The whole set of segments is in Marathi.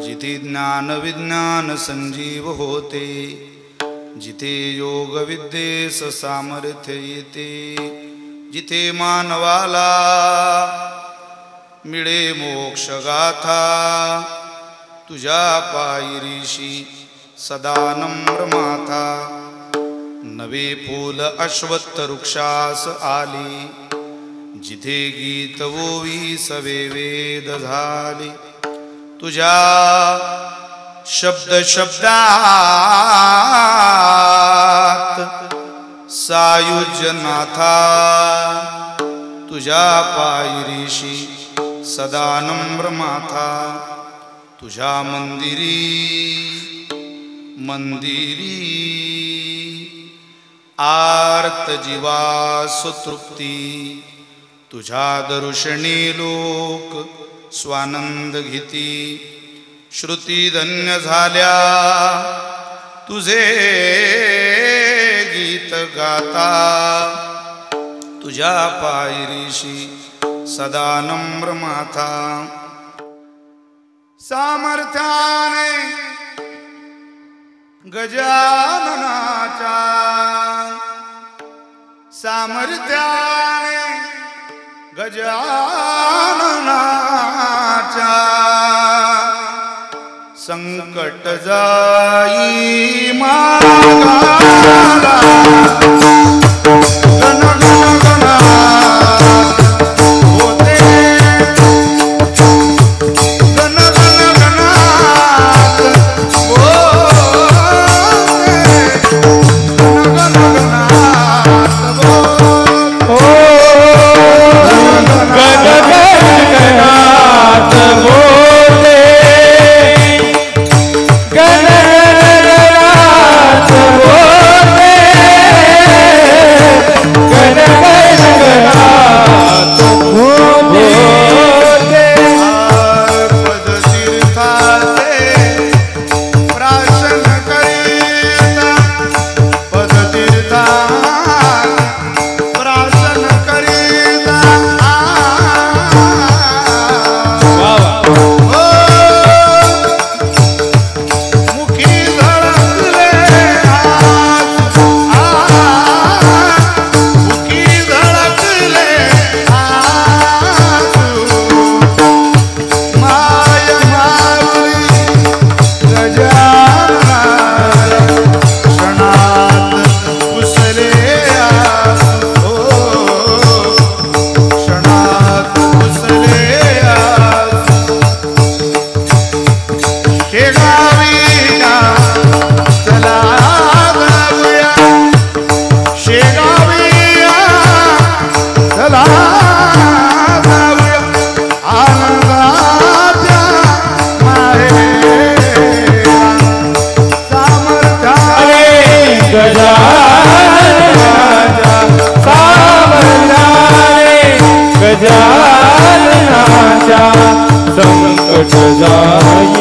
जिथे ज्ञान विज्ञान संजीव होते, जिथे योग विद्येस सामर्थ्य येते, जिथे मानवाला मिळे मोक्ष गाथा, तुझ्या पायरीशी सदा नम्र माथा. नवे फूल अश्वत्थ वृक्षास आले, जिथे गीत ओवी सवे वेद झाले. तुझ्या शब्द शब्दात सायुज्य नाथा, तुझ्या पायरीशी सदा नम्र माथा. तुझ्या मंदिरी मंदिरी आर्त जीवास तृप्ती, तुझ्या दर्शनी लोक स्वानंद घेती. श्रुती धन्य झाल्या तुझे गीत गाता, तुझ्या पायरीशी सदा नम्र माथा. सामर्थ्याने गजाननाच्या, सामर्थ्याने गजाननाच्या, संकट जाई मागाला. गण गण गणात होते, गण गण गणात होते, गण गण गणात संकट जाई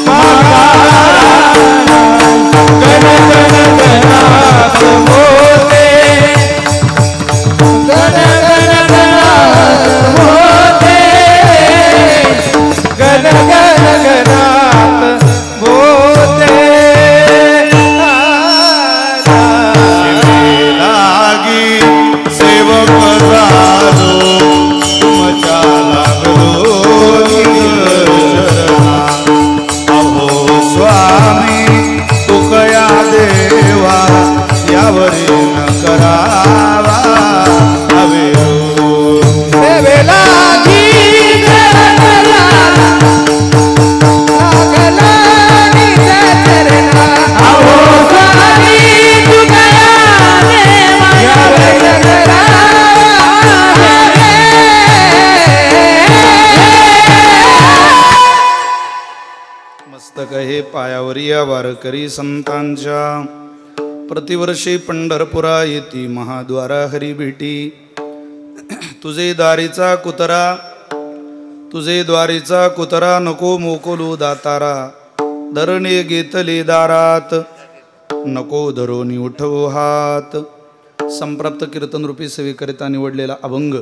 मागाला. गण गण गणात होते, गण गण गणात होते, गण गण गणात होते. लागी सेवक झालो, तुमच्या लागलो अहो स्वामी तुकया देवा, यावरी न करावा अवेरो. सेवेला मस्तक हे पायावरी या वारकरी संतांच्या, प्रतिवर्षी पंढरपुरा येती महाद्वारा हरी भेटी. तुझे दारीचा कुतरा, तुझे द्वारीचा कुतरा नको मोकोलू दातारा. धरणे घेतले दारात नको धरोनी उठवू हात. संप्राप्त कीर्तन रूपी सेवेकरिता निवडलेला अभंग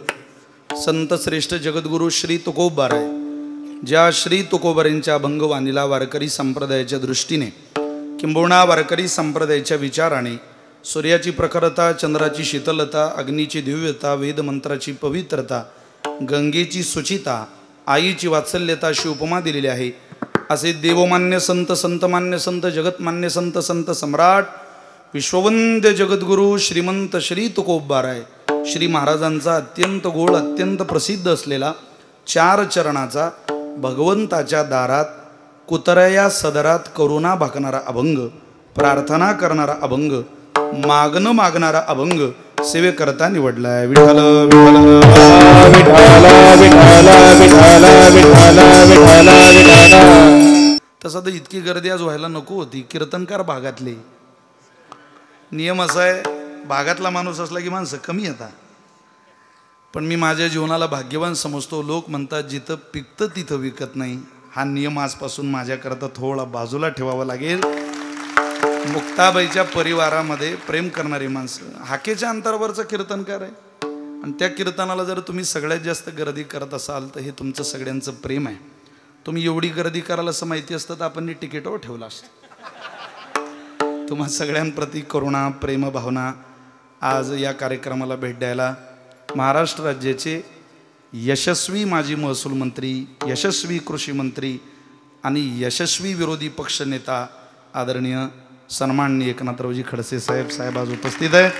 संत श्रेष्ठ जगद्गुरु श्री तुकोबाराय ज्या श्री तुकोबरेंच्या अभंगवाणीला वारकरी संप्रदायाच्या दृष्टीने किंबहुना वारकरी संप्रदायाच्या विचाराने सूर्याची प्रखरता, चंद्राची शीतलता, अग्नीची दिव्यता, वेदमंत्राची पवित्रता, गंगेची सुचिता, आईची वात्सल्यता अशी उपमा दिलेली आहे. असे देवमान्य संत, संतमान्य संत, जगतमान्य संत, संत सम्राट, विश्ववंद्य जगद्गुरु श्रीमंत श्री तुकोबाराय श्री महाराजांचा अत्यंत गोड, अत्यंत प्रसिद्ध असलेला 4 चरणाचा भगवंताच्या दारात कुतरया सदरात करुणा भाकणारा अभंग, प्रार्थना करणारा अभंग, मागणं मागणारा अभंग सेवेकरता निवडलाय. विठ्ठल विठ्ठल विठ्ठल विठ्ठल विठ्ठल विठ्ठल विठ्ठल. तसं तर इतकी गर्दी आज व्हायला नको होती. कीर्तनकार भागातले नियम असा आहे, भागातला माणूस असला की माणसं कमी येतात. पण मी माझ्या जीवनाला भाग्यवान समजतो. लोक म्हणतात जिथं पिकतं तिथं विकत नाही. हा नियम आजपासून माझ्याकरता थोडा बाजूला ठेवावा लागेल. मुक्ताबाईच्या परिवारामध्ये प्रेम करणारी माणसं, हाकेच्या अंतरावरचं कीर्तनकार आहे. आणि त्या कीर्तनाला जर तुम्ही सगळ्यात जास्त गर्दी करत असाल तर हे तुमचं सगळ्यांचं प्रेम आहे. तुम्ही एवढी गर्दी कराल असं माहिती असतं तर आपण तिकीटवर ठेवलं असतं. तुम्हा सगळ्यांप्रती करुणा, प्रेम भावना. आज या कार्यक्रमाला भेट द्यायला महाराष्ट्र राज्याचे यशस्वी माजी महसूल मंत्री, यशस्वी कृषी मंत्री आणि यशस्वी विरोधी पक्षनेता आदरणीय सन्माननीय एकनाथरावजी खडसे साहेब आज उपस्थित आहे.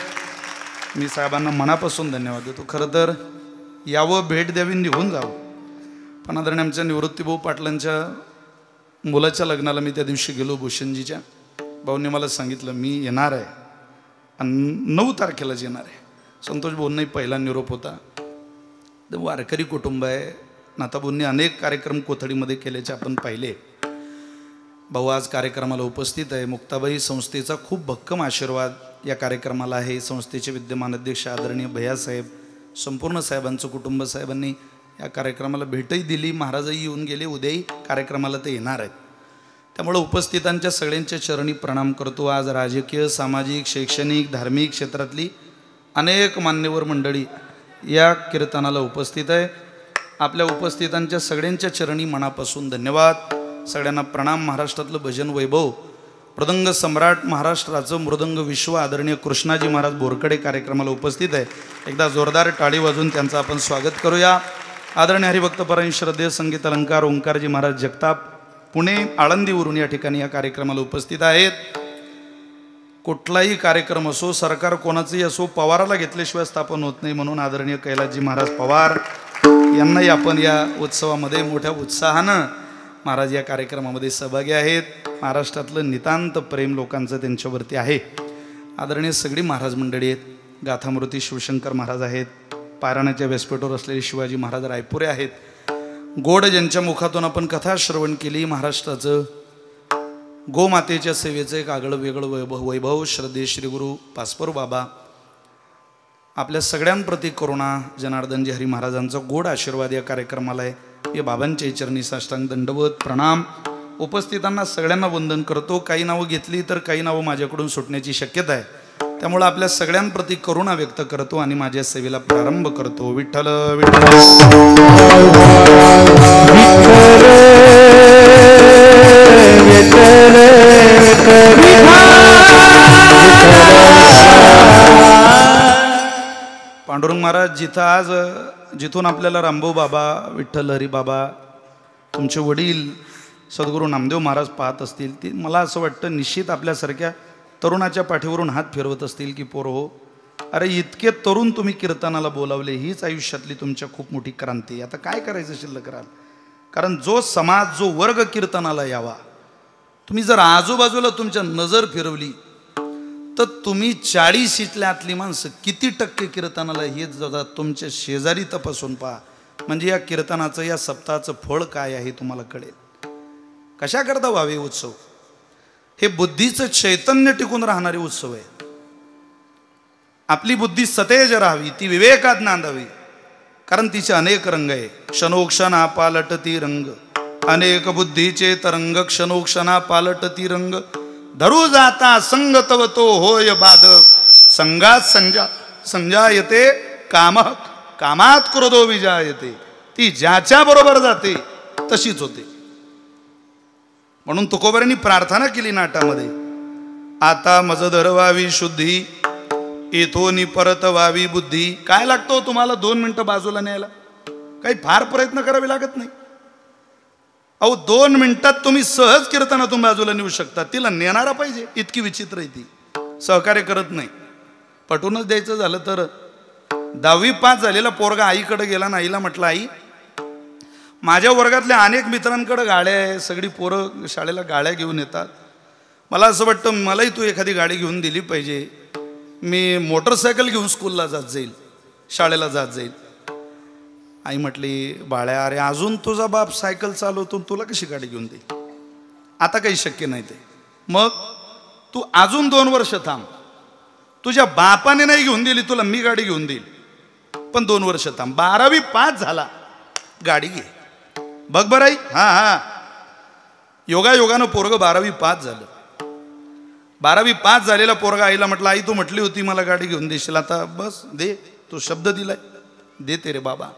मी साहेबांना मनापासून धन्यवाद देतो. खरं तर यावं, भेट द्यावी, निघून जावं. पण आदरणीय आमच्या निवृत्तीभाऊ पाटलांच्या मुलाच्या लग्नाला मी त्या दिवशी गेलो. भूषणजीच्या भाऊंनी मला सांगितलं मी येणार आहे आणि 9 तारखेलाच येणार आहे. संतोष भाऊंनाही पहिला निरोप होता. वारकरी कुटुंब आहे. नाताभाऊंनी अनेक कार्यक्रम कोथळीमध्ये केल्याचे आपण पाहिले. भाऊ आज कार्यक्रमाला उपस्थित आहे. मुक्ताबाई संस्थेचा खूप भक्कम आशीर्वाद या कार्यक्रमाला आहे. संस्थेचे विद्यमान अध्यक्ष आदरणीय भैयासाहेब, संपूर्ण साहेबांचं कुटुंब, साहेबांनी या कार्यक्रमाला भेटही दिली. महाराजही येऊन गेले. उद्याही कार्यक्रमाला ते येणार आहेत. त्यामुळे उपस्थितांच्या सगळ्यांच्या चरणी प्रणाम करतो. आज राजकीय, सामाजिक, शैक्षणिक, धार्मिक क्षेत्रातली अनेक मान्यवर मंडळी या कीर्तनाला उपस्थित आहे. आपल्या उपस्थितांच्या सगळ्यांच्या चरणी मनापासून धन्यवाद. सगळ्यांना प्रणाम. महाराष्ट्रातलं भजन वैभव, मृदंग सम्राट, महाराष्ट्राचं मृदंग विश्व आदरणीय कृष्णाजी महाराज बोरकडे कार्यक्रमाला उपस्थित आहे. एकदा जोरदार टाळी वाजून त्यांचं आपण स्वागत करूया. आदरणीय हरिभक्तपरायण श्रद्धेय संगीत अलंकार ओंकारजी महाराज जगताप पुणे आळंदीवरून या ठिकाणी या कार्यक्रमाला उपस्थित आहेत. कुठलाही कार्यक्रम असो, सरकार कोणाचंही असो, पवाराला घेतल्याशिवाय स्थापन होत नाही. म्हणून आदरणीय कैलासजी महाराज पवार यांनाही आपण या उत्सवामध्ये मोठ्या उत्साहानं महाराज या कार्यक्रमामध्ये सहभागी आहेत. महाराष्ट्रातलं नितांत प्रेम लोकांचं त्यांच्यावरती आहे. आदरणीय सगळी महाराज मंडळी आहेत. गाथामूर्ती शिवशंकर महाराज आहेत. पारायणाच्या व्यासपीठावर असलेले शिवाजी महाराज रायपुरे आहेत. गोड ज्यांच्या मुखातून आपण कथा श्रवण केली. महाराष्ट्राचं गोमातेच्या सेवेचं एक आगळं वेगळं वैभव श्रद्धेय श्री गुरु पासपर बाबा, आपल्या सगळ्यांप्रती करुणा, जनार्दनजी हरी महाराजांचा गोड आशीर्वाद या कार्यक्रमाला आहे. या बाबांच्या चरणी साष्टांग दंडवत प्रणाम. उपस्थितांना सगळ्यांना वंदन करतो. काही नावं घेतली तर काही नावं माझ्याकडून सुटण्याची शक्यता आहे. त्यामुळे आपल्या सगळ्यांप्रती करुणा व्यक्त करतो आणि माझ्या सेवेला प्रारंभ करतो. विठ्ठल विठ्ठल पांडुरंग महाराज जिथून आपल्याला रामभाऊ बाबा, विठ्ठल हरी बाबा, तुमचे वडील सद्गुरू नामदेव महाराज पाहत असतील, ते मला असं वाटतं निश्चित आपल्यासारख्या तरुणाच्या पाठीवरून हात फिरवत असतील की पोर हो, अरे इतके तरुण तुम्ही कीर्तनाला बोलावले, हीच आयुष्यातली तुमच्या खूप मोठी क्रांती. आता काय करायचं शिल्लक राहाल. कारण जो समाज, जो वर्ग कीर्तनाला यावा, तुम्ही जर आजूबाजूला तुमच्या नजर फिरवली तर तुम्ही 40तली माणसं किती टक्के कीर्तनाला हे जरा तुमच्या शेजारी तपासून पहा. म्हणजे या कीर्तनाचं, या सप्ताहाचं फळ काय आहे तुम्हाला कळेल. कशाकरता व्हावे उत्सव? हे बुद्धीचं चैतन्य टिकून राहणारे उत्सव आहे. आपली बुद्धी सतेज राहावी, ती विवेकात नांदावी. कारण तिचे अनेक रंग आहे. क्षणोक्षणा पालटती रंग, अनेक बुद्धीचे तरंग, क्षणोक्षणा पालटती रंग. धरू जाता संग तव तो होय बाधक, संगात संजायते कामक, कामात क्रोधो विजायते. ती ज्याच्या बरोबर जाते तशीच होते. म्हणून तुकोबारांनी प्रार्थना केली नाटामध्ये, आता मज धरवावी शुद्धी, इथोनी परत व्हावी बुद्धी. काय लागतो तुम्हाला 2 मिनिटं बाजूला न्यायला? काही फार प्रयत्न करावे लागत नाही. अहो 2 मिनिटात तुम्ही सहज कीर्तनातून बाजूला नेऊ शकता. तिला नेणारा पाहिजे, इतकी विचित्र आहे ती. सहकार्य करत नाही. पटूनच द्यायचं झालं तर 10वी पास झालेला पोरगा आईकडे गेला ना, आईला म्हटलं, आई माझ्या वर्गातल्या अनेक मित्रांकडे गाड्या आहे, सगळी पोरं शाळेला गाड्या घेऊन येतात, मला असं वाटतं मलाही तू एखादी गाडी घेऊन दिली पाहिजे, मी मोटरसायकल घेऊन स्कूलला जात जाईल, शाळेला जात जाईल. आई म्हटली, बाळ्या अरे अजून तुझा बाप सायकल चालवतो, तुला कशी गाडी घेऊन देईल? आता काही शक्य नाही ते. मग तू अजून 2 वर्ष थांब, तुझ्या बापाने नाही घेऊन दिली तुला, मी गाडी घेऊन देईल, पण 2 वर्ष थांब. 12वी पास झाला, गाडी घे. बघ बरं आई. हा योगानं पोरग 12वी पास झालं. 12वी पास झालेला पोरगा आईला म्हटलं, आई तू म्हटली होती मला गाडी घेऊन देशील, आता बस दे, तू शब्द दिलाय, देते रे बाबा.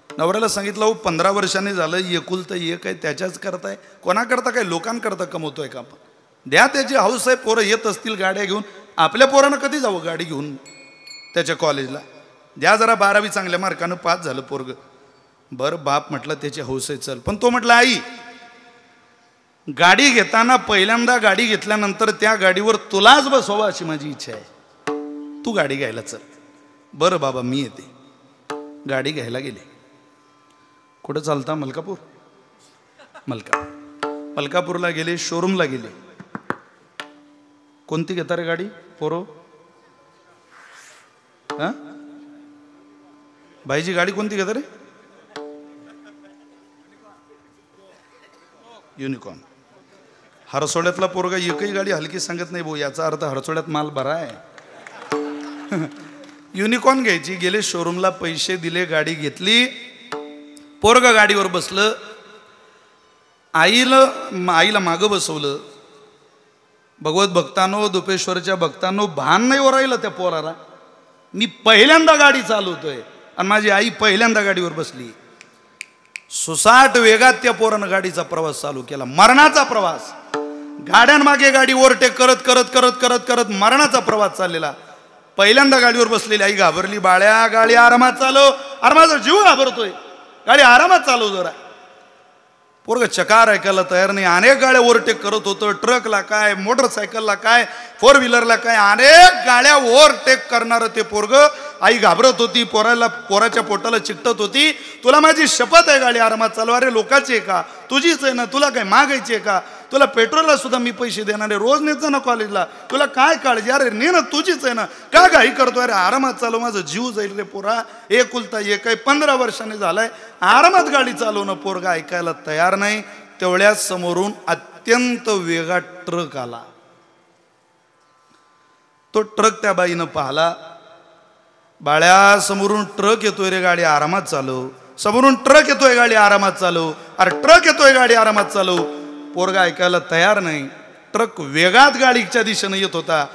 नवऱ्याला सांगितलं, हो 15 वर्षांनी झालं, एकुलतं एक आहे, त्याच्याच करताय, कोणाकरता काय लोकांकरता कमवतोय का आपण? द्या, त्याची हौस आहे, पोरं येत असतील गाड्या घेऊन, आपल्या पोरानं कधी जावं गाडी घेऊन त्याच्या कॉलेजला? द्या जरा, 12वी चांगल्या मार्कानं पास झालं पोरग. बरं बाप म्हटलं त्याची हौस आहे, चल. पण तो म्हटलं, आई गाडी घेताना पहिल्यांदा गाडी घेतल्यानंतर त्या गाडीवर तुलाच बसवा अशी माझी इच्छा आहे, तू गाडी घ्यायला चल. बरं बाबा मी येते. गाडी घ्यायला गेले. कुठं चालता? मलकापूरला गेले, शोरूमला गेले. कोणती घेता रे गाडी पोरो? हा भाईजी गाडी कोणती घेता रे? युनिकॉर्न. हरसोड्यातला पोरगा एकही गाडी हलकी सांगत नाही भाऊ, याचा अर्थ हरसोड्यात माल बरा आहे. युनिकॉर्न घ्यायची. गेले शोरूमला, पैसे दिले, गाडी घेतली. पोरग गाडीवर बसलं. आईला मागं बसवलं. भगवत भक्तांनो, दुपेश्वरच्या भक्तांनो, भान नाही हो राहिलं त्या पोराला. मी पहिल्यांदा गाडी चालवतोय आणि माझी आई पहिल्यांदा गाडीवर बसली. सुसाट वेगात त्या पोरानं गाडीचा प्रवास चालू केला, मरणाचा प्रवास. गाड्यांमागे गाडी ओव्हरटेक करत करत करत करत करत मरणाचा प्रवास चाललेला. पहिल्यांदा गाडीवर बसलेली आई घाबरली. बाळ्या गाडी आरामात चालव. अरे माझा जीव घाबरतोय, गाडी आरामात चालव जरा. पोरग चकार ऐकायला तयार नाही. अनेक गाड्या ओव्हरटेक करत होतं. ट्रकला काय, मोटरसायकलला काय, 4 व्हीलरला काय, अनेक गाड्या ओव्हरटेक करणारं ते पोरग. आई घाबरत होती, पोराच्या पोटाला चिकटत होती. तुला माझी शपथ आहे गाडी आरामात चालव. अरे लोकांची आहे का, तुझीच आहे ना, तुला काय मागायची आहे का? तुला पेट्रोलला सुद्धा मी पैसे देणार आहे, रोज नेत ना कॉलेजला, तुला काय काळजी? अरे ने ना, तुझीच आहे ना, का घाई करतो? अरे आरामात चालव, माझा जीव जाईल रे पोरा, एकुलता एक आहे, 15 वर्षाने झालाय, आरामात गाडी चालवणं. पोरगा ऐकायला तयार नाही. तेवढ्याच समोरून अत्यंत वेगात ट्रक आला. तो ट्रक त्या बाईनं पाहिला. बाळ्या समोरून ट्रक येतोय रे, गाडी आरामात चालव. समोरून ट्रक येतोय, गाडी आरामात चालव. अरे ट्रक येतोय, गाडी आरामात चालव. पोरगा ऐकायला तयार नाही. ट्रक वेगात गाडीच्या दिशेनं येत होता,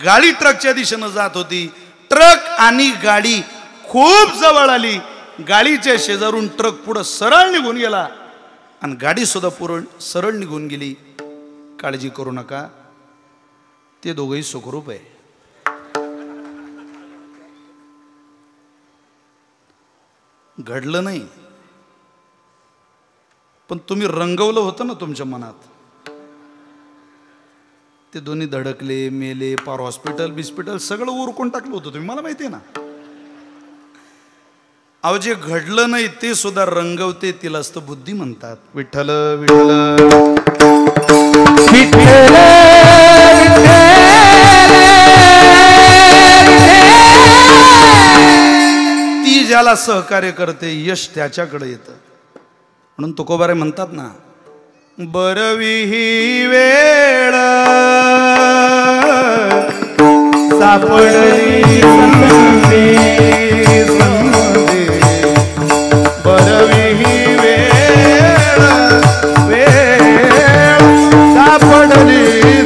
गाडी ट्रकच्या दिशेनं जात होती. ट्रक आणि गाडी खूप जवळ आली. गाडीच्या शेजारून ट्रक पुढं सरळ निघून गेला आणि गाडी सुद्धा सरळ निघून गेली. काळजी करू नका, ते दोघंही सुखरूप आहे. घडलं नाही, पण तुम्ही रंगवलं होतं ना तुमच्या मनात. ते दोन्ही धडकले, मेले, पार हॉस्पिटल सगळं उरकून टाकलं होतं तुम्ही, मला माहिती आहे ना. अहो जे घडलं नाही ते सुद्धा रंगवते, तिलाच तर बुद्धी म्हणतात. विठ्ठल विठ्ठल विठ्ठल ती ज्याला सहकार्य करते यश त्याच्याकडे येतं. म्हणून तुकोबारे म्हणतात ना, बरवी ही वेळ सापडली संधी, बरवी ही वेळ सापडली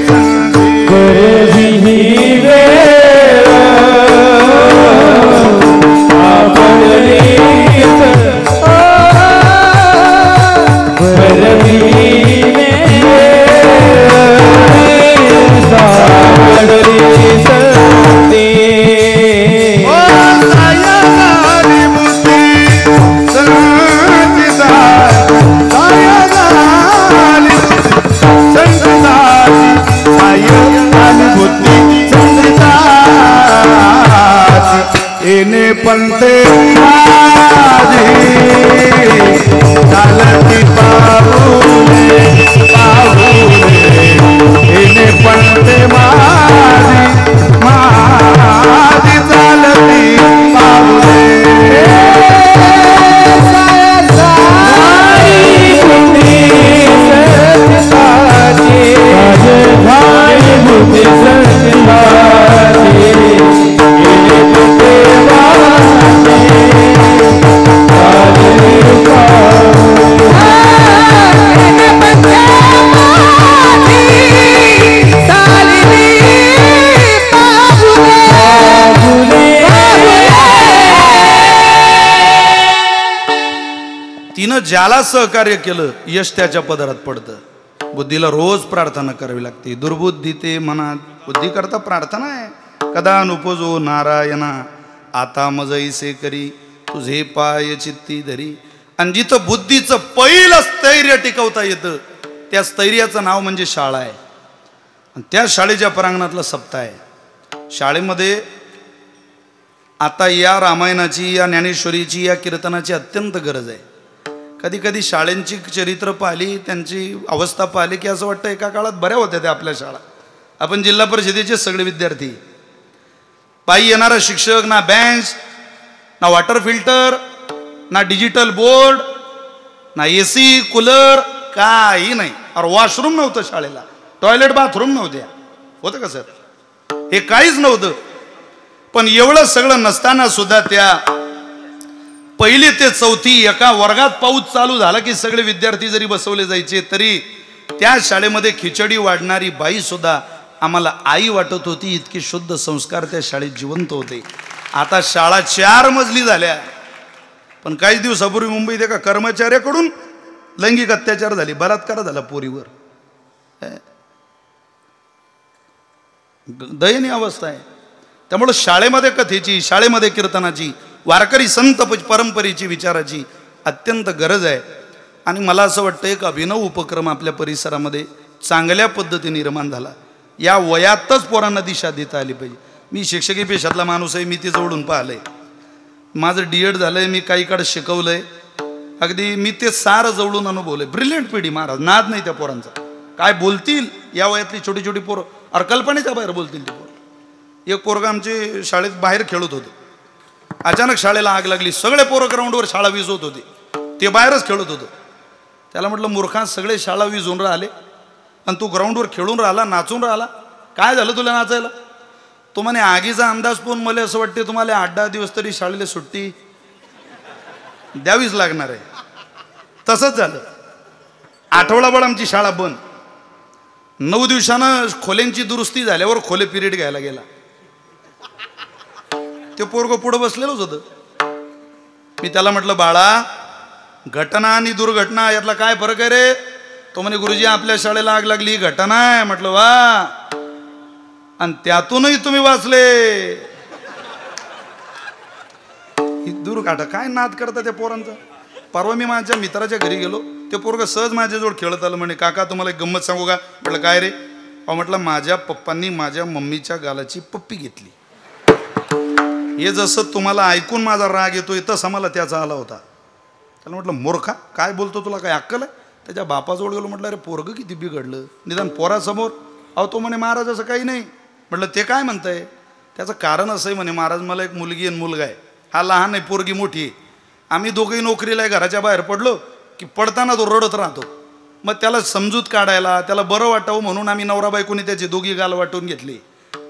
संधी, बरवी ही वेळ सापडली संधी, येणे पंते माझी चालती पाऊले पाऊले येणे पंते माझी माझी चालती पाऊले तिनं ज्याला सहकार्य केलं यश त्याच्या पदरात पडतं. बुद्धीला रोज प्रार्थना करावी लागते. दुर्बुद्धी ते मनात बुद्धी करता प्रार्थना आहे. कदा नुपजो नारायणा आता मजैसे करी तुझे पाय चित्ती धरी. आणि जिथं बुद्धीचं पहिलं स्थैर्य टिकवता येतं त्या स्थैर्याचं नाव म्हणजे शाळा आहे. आणि त्या शाळेच्या प्रांगणातला सप्ताह आहे. शाळेमध्ये आता या रामायणाची या ज्ञानेश्वरीची या कीर्तनाची अत्यंत गरज आहे. कधी कधी शाळेंची चरित्र पाहिली त्यांची अवस्था पाहिली की असं वाटतं एका काळात बऱ्या होत्या त्या आपल्या शाळा. आपण जिल्हा परिषदेचे सगळे विद्यार्थी पायी येणारा शिक्षक, ना बेंच ना वॉटर फिल्टर ना डिजिटल बोर्ड ना AC कूलर काही नाही. और वॉशरूम नव्हतं शाळेला, टॉयलेट बाथरूम नव्हत्या. होतं का सर? हे काहीच नव्हतं. पण एवढं सगळं नसताना सुद्धा त्या पहिली ते चौथी एका वर्गात पाऊस चालू झाला की सगळे विद्यार्थी जरी बसवले जायचे तरी त्या शाळेमध्ये खिचडी वाढणारी बाई सुद्धा आम्हाला आई वाटत होती. इतके शुद्ध संस्कार त्या शाळेत जिवंत होते. आता शाळा 4 मजली झाल्या. पण काही दिवसापूर्वी मुंबईत एका कर्मचाऱ्याकडून लैंगिक अत्याचार झाले, बलात्कार झाला पोरीवर. दयनीय अवस्था आहे. त्यामुळे शाळेमध्ये कथेची, शाळेमध्ये कीर्तनाची, वारकरी संत परंपरेची, विचाराची अत्यंत गरज आहे. आणि मला असं वाटतं एक अभिनव उपक्रम आपल्या परिसरामध्ये चांगल्या पद्धतीने निर्माण झाला. या वयातच पोरांना दिशा देता आली पाहिजे. मी शिक्षकी पेशातला माणूस आहे, मी ते जवळून पाहिलंय. माझं D.Ed झालंय, मी काही काळ शिकवलंय. अगदी मी ते सारं जवळून अनुभवलंय. ब्रिलियंट पिढी महाराज, नाद नाही त्या पोरांचा. काय बोलतील या वयातली छोटी छोटी पोरं, अरे कल्पनेच्या बाहेर बोलतील ते पोरं. एक पोरगा आमचे शाळेत बाहेर खेळत होतं. अचानक शाळेला आग लागली. सगळे पोरं ग्राउंडवर शाळा विझवत होते, ते बाहेरच खेळत होतं. त्याला म्हटलं मूर्खा, सगळे शाळा विझवून राहिले आणि तू ग्राउंडवर खेळून राहिला, नाचून राहिला, काय झालं तुला नाचायला? तो म्हणे आगीचा अंदाज पाहून मला असं वाटते तुम्हाला 8-10 दिवस तरी शाळेला सुट्टी द्यावीच लागणार आहे. तसंच झालं. आठवडाभर आमची शाळा बंद. 9 दिवसानं खोल्यांची दुरुस्ती झाल्यावर खोले पिरियड घ्यायला गेला. ते पोरगं पुढं बसलेलंच होतं. मी त्याला म्हटलं बाळा, घटना आणि दुर्घटना यातला काय फरक आहे रे? तो म्हणे गुरुजी आपल्या शाळेला आग लागली ही घटना आहे. म्हटलं वा, आणि त्यातूनही तुम्ही वाचले. ही दुर्घटना काय नाद करता त्या पोरांचा. परवा मी माझ्या मित्राच्या घरी गेलो. ते पोरगं सहज माझ्याजवळ खेळत आलं. म्हणे काका तुम्हाला एक गंमत सांगू का? म्हटलं काय रे? म्हटलं माझ्या पप्पांनी माझ्या मम्मीच्या गालाची पप्पी घेतली. हे जसं तुम्हाला ऐकून माझा राग येतोय तसं मला त्याचा आला होता. त्याला म्हटलं मूर्खा काय बोलतो, तुला काय अक्कल आहे? त्याच्या बापाजवळ गेलो. म्हटलं अरे पोरगं किती बिघडलं निदान पोरासमोर. अहो तो म्हणे महाराज असं काही नाही. म्हटलं ते काय म्हणताय? त्याचं कारण असं आहे म्हणे महाराज, मला एक मुलगी आणि मुलगा आहे. हा लहान आहे, पोरगी मोठी आहे. आम्ही दोघंही नोकरीला आहे. घराच्या बाहेर पडलो की पडताना तो रडत राहतो. मग त्याला समजूत काढायला, त्याला बरं वाटावं म्हणून आम्ही नवरा बायकोनी त्याची दोघी गाल वाटून घेतली.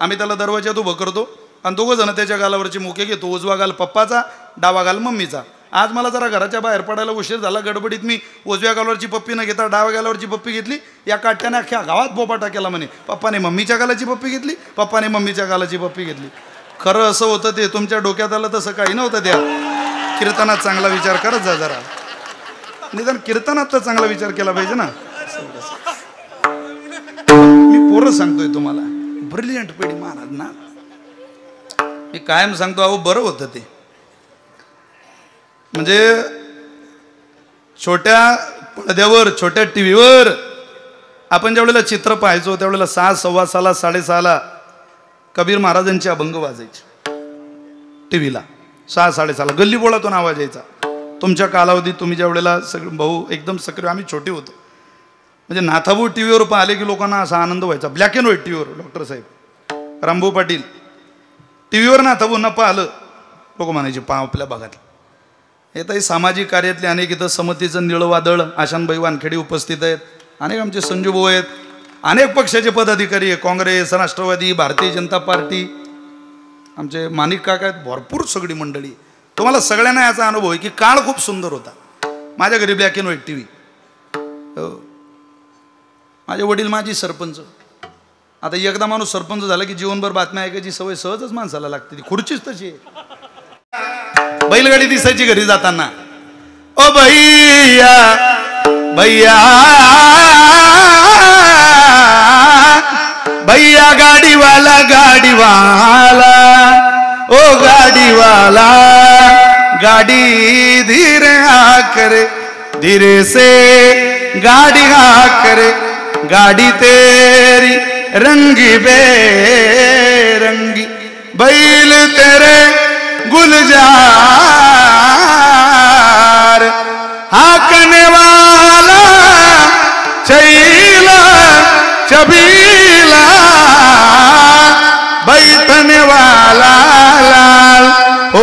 आम्ही त्याला दरवाजात उभं करतो आणि दोघं जण त्याच्या गालावरची मुके घेतो. उजवा गाल पप्पाचा, डावा गाल मम्मीचा. आज मला जरा घराच्या बाहेर पडायला उशीर झाला. गडबडीत मी उजव्या गालावरची पप्पी न घेता डाव्या गालावरची पप्पी घेतली. या काट्याने अख्ख्या गावात बोपाटा केला. म्हणे पप्पाने मम्मीच्या गालाची पप्पी घेतली, पप्पाने मम्मीच्या गालाची पप्पी घेतली. खरं असं होतं ते. तुमच्या डोक्यात आलं तसं काही नव्हतं. त्या कीर्तनात चांगला विचार करत जा जरा. निदान कीर्तनात तर चांगला विचार केला पाहिजे ना. मी पोरं सांगतोय तुम्हाला, ब्रिलियंट पिढी महाराज ना. मी कायम सांगतो अहो बरं होतं ते. म्हणजे छोट्या पडद्यावर, छोट्या टीव्हीवर आपण ज्या वेळेला चित्र पाहायचो त्यावेळेला 6, 6:15, 6:30 कबीर महाराजांचे अभंग वाजायचे. टी व्हीला 6-6:30 गल्लीबोळातून आवाज यायचा. तुमच्या कालावधीत तुम्ही ज्या वेळेला सगळे भाऊ एकदम सक्रिय, आम्ही छोटे होतो, म्हणजे नाथाभाऊ टी व्हीवर पाहिले की लोकांना असा आनंद व्हायचा. ब्लॅक अँड व्हाईट टी व्हीवर डॉक्टर साहेब रामभाऊ पाटील टी व्हीवर नाथाभाऊंना पाहिलं, लोक म्हणायचे पा आपल्या भागात. येतही सामाजिक कार्यातले अनेक इथं समतीचं निळवादळ आशांबाई वानखेडे उपस्थित आहेत, अनेक आमचे संजूभाऊ आहेत, अनेक पक्षाचे पदाधिकारी आहे, काँग्रेस, राष्ट्रवादी, भारतीय जनता पार्टी, आमचे माणिक काका आहेत, भरपूर सगळी मंडळी. तुम्हाला सगळ्यांना याचा अनुभव आहे की काळ खूप सुंदर होता. माझ्या घरी black and white T V. माझे वडील माझी सरपंच. आता एकदा माणूस सरपंच झाला की जीवनभर बातम्या ऐकायची सवय सहजच माणसाला लागते. ती खुर्चीच तशी आहे. बैलगाडी दिसायची घरी जाताना, ओ भैया भैया भैया गाडीवाला गाडीवाला, ओ गाडीवाला गाड़ी धीरे आ करे, धीरे से गाड़ी आ करे, गाड़ी तेरी रंगी बेरंगी, बैल तेरे गुलजार, हाकने वाला चैला चबीला, बैठने वाला लाल, ओ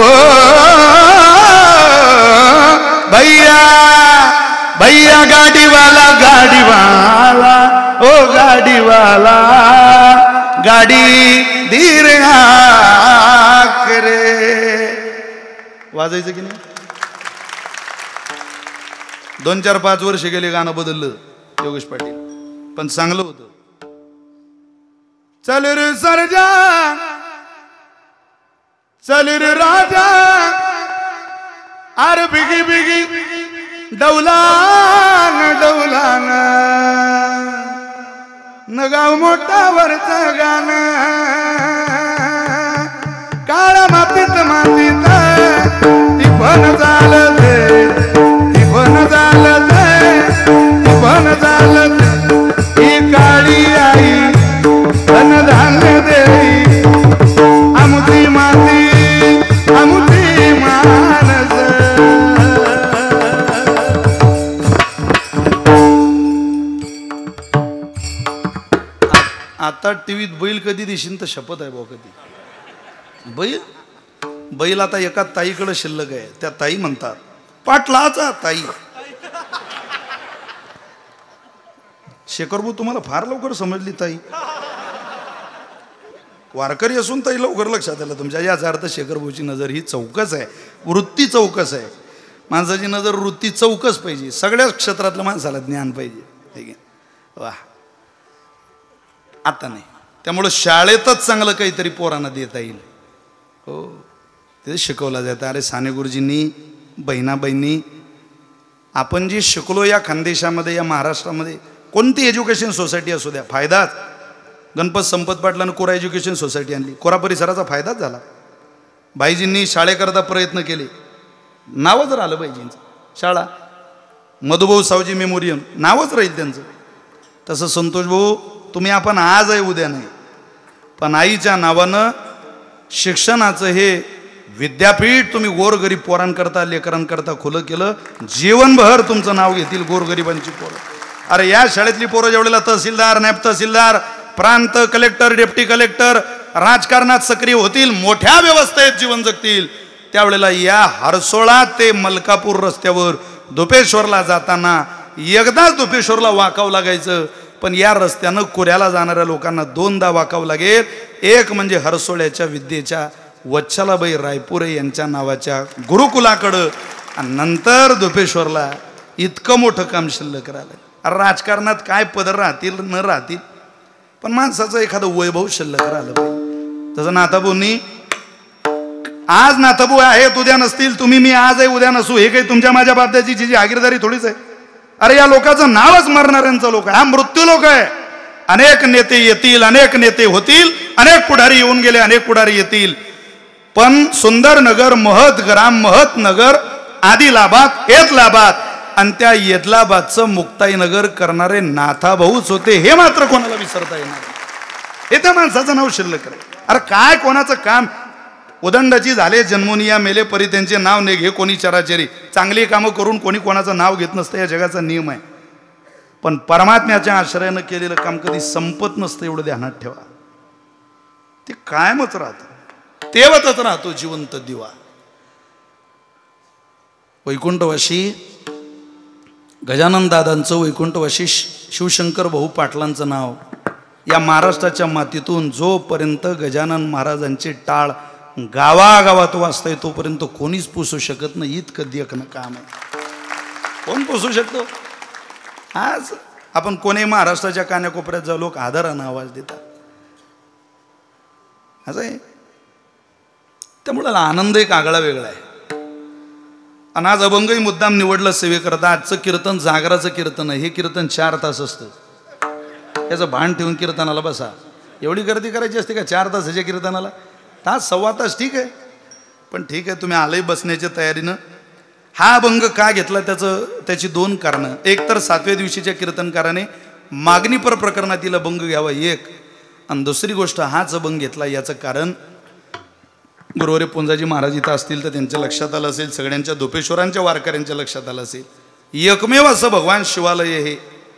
भैया भैया गाड़ी वाला ओ गाड़ी वाला गाडी धीरे करे. वाजायचं की नाही? 2-4-5 वर्ष गेले गाणं बदललं योगेश पाटील, पण चांगलं होतं. चल रे सरजा चल रे राजा, अरे बिगी बिगी डौलान डौलान, नगाव मोठावरचं गाणं, काळा मातीत मातीत ती पण झालं ते, ती पण झालं ते, ती पण झालं ते, ही काळी आई धनधान्य देई, आमुती माती आमुती मानस. आता टीव्हीत बैल कधी दिशीन तर शपथ आहे भाऊ. कधी बैल आता एका ताईकडे शिल्लक आहे. त्या ताई म्हणतात पाटलाचा ताई. शेखरभाऊ तुम्हाला फार लवकर समजली ताई. वारकरी असून ताई लवकर लक्षात आलं तुमच्या. याचा अर्थ शेखरभाऊची नजर ही चौकस आहे, वृत्ती चौकस आहे. माणसाची नजर वृत्ती चौकस पाहिजे. सगळ्याच क्षेत्रातल्या माणसाला ज्ञान पाहिजे. वा. आता नाही, त्यामुळं शाळेतच चांगलं काहीतरी पोरांना देता येईल. हो, ते शिकवलं जातं. अरे साने गुरुजींनी, बहिणा बहिणी, आपण जी शिकलो या खानदेशामध्ये, या महाराष्ट्रामध्ये, कोणती एज्युकेशन सोसायटी असू द्या, फायदाच. गणपत संपत पाटलानं कोरा एज्युकेशन सोसायटी आणली, कोरा परिसराचा फायदाच झाला. भाईजींनी शाळेकरता प्रयत्न केले, नावच राहिलं भाईजींचं. शाळा मधुभाऊ सावजी मेमोरियम नावच राहील त्यांचं. तसं संतोष भाऊ, तुम्ही आपण आज आहे उद्या नाही, पण आईच्या नावानं शिक्षणाचं हे विद्यापीठ तुम्ही गोरगरीब पोरांकरता, लेकरांकरता खुलं केलं. जीवनभर तुमचं नाव घेतील गोरगरिबांची पोरं. अरे या शाळेतली पोरं जेवढेला तहसीलदार, नायब तहसीलदार, प्रांत कलेक्टर, डेप्टी कलेक्टर राजकारणात सक्रिय होतील, मोठ्या व्यवस्थेत जीवन जगतील, त्यावेळेला या हरसोळा ते मलकापूर रस्त्यावर दुपेश्वरला जाताना एकदाच दुपेश्वरला वाकावं लागायचं, पण या रस्त्यानं कुऱ्याला जाणाऱ्या लोकांना 2दा वाकावं लागेल. एक म्हणजे हरसोळ्याच्या विद्येच्या वच्छलाबाई रायपुरे यांच्या नावाच्या गुरुकुलाकडं, आणि नंतर दुपेश्वरला. इतकं मोठं काम शिल्लक राहिलं. अरे राजकारणात काय पदर राहतील न राहतील, पण माणसाचं एखादं वैभव शिल्लक राहिलं पाहिजे. तसं नाथाभाऊंनी, आज नाथाभाऊ आहेत उद्या नसतील, तुम्ही मी आज आहे उद्या नसू, हे काही तुमच्या माझ्या बाबतीची जी आगिरदारी थोडीच आहे. अरे या लोकांचं नावच मरणाऱ्यांचं लोक आहे, हा मृत्यू लोक आहे. अनेक नेते येतील, अनेक नेते होतील, अनेक पुढारी येऊन गेले, अनेक पुढारी येतील, पण सुंदरनगर, महतग्राम, महतनगर, आदिलाबाद, एदलाबाद आणि त्या एदलाबादचं मुक्ताईनगर करणारे नाथाभाऊच होते. हे मात्र कोणाला विसरता येणार, हे त्या माणसाचं नाव शिल्लक आहे. अरे काय कोणाचं काम, उदंडाची झाले जन्मोनिया मेले परी त्यांचे नाव ने घे कोणी चराचरी. चांगली कामं करून कोणी कोणाचं नाव घेत नसतं, या जगाचा नियम आहे. पण परमात्म्याच्या आश्रयानं केलेलं काम कधी संपत नसतं, एवढं ध्यानात ठेवा. ते कायमच राहतं, तेवतच राहतो जिवंत दिवा. वैकुंठवाशी गजानन दादांचं, वैकुंठवाशी शिवशंकर भाऊ पाटलांचं नाव या महाराष्ट्राच्या मातीतून जोपर्यंत गजानन महाराजांचे टाळ गावागावात वाजताय तोपर्यंत कोणीच पुसू शकत नाही. इतकं देखणं काम आहे. कोण पुसू शकतो? आज आपण कोणी महाराष्ट्राच्या कान्याकोपऱ्यात जाऊ, लोक आदरानं आवाज देतात. असं आहे. त्यामुळे आनंद एक आगळा वेगळा आहे. आणि आज अभंगही मुद्दाम निवडलं सेवेकरता. आजचं कीर्तन जागराचं कीर्तन आहे. हे कीर्तन 4 तास असतं. याचं भान ठेवून कीर्तनाला बसा. एवढी गर्दी करायची असते का 4 तासाच्या कीर्तनाला? तास 1.25 तास ठीक आहे, पण ठीक आहे, तुम्ही आलंय बसण्याच्या तयारीनं. हा अभंग का घेतला त्याची 2 कारणं. एक तर 7व्या दिवशीच्या कीर्तनकाराने मागणीपर प्रकरणातील अभंग घ्यावा एक, आणि दुसरी गोष्ट हाच अभंग घेतला याचं कारण गुरुवारी पुंजाजी महाराज इथं असतील तर त्यांच्या लक्षात आलं असेल, सगळ्यांच्या धोपेश्वरांच्या वारकऱ्यांच्या लक्षात आलं असेल, एकमेव असं भगवान शिवालय हे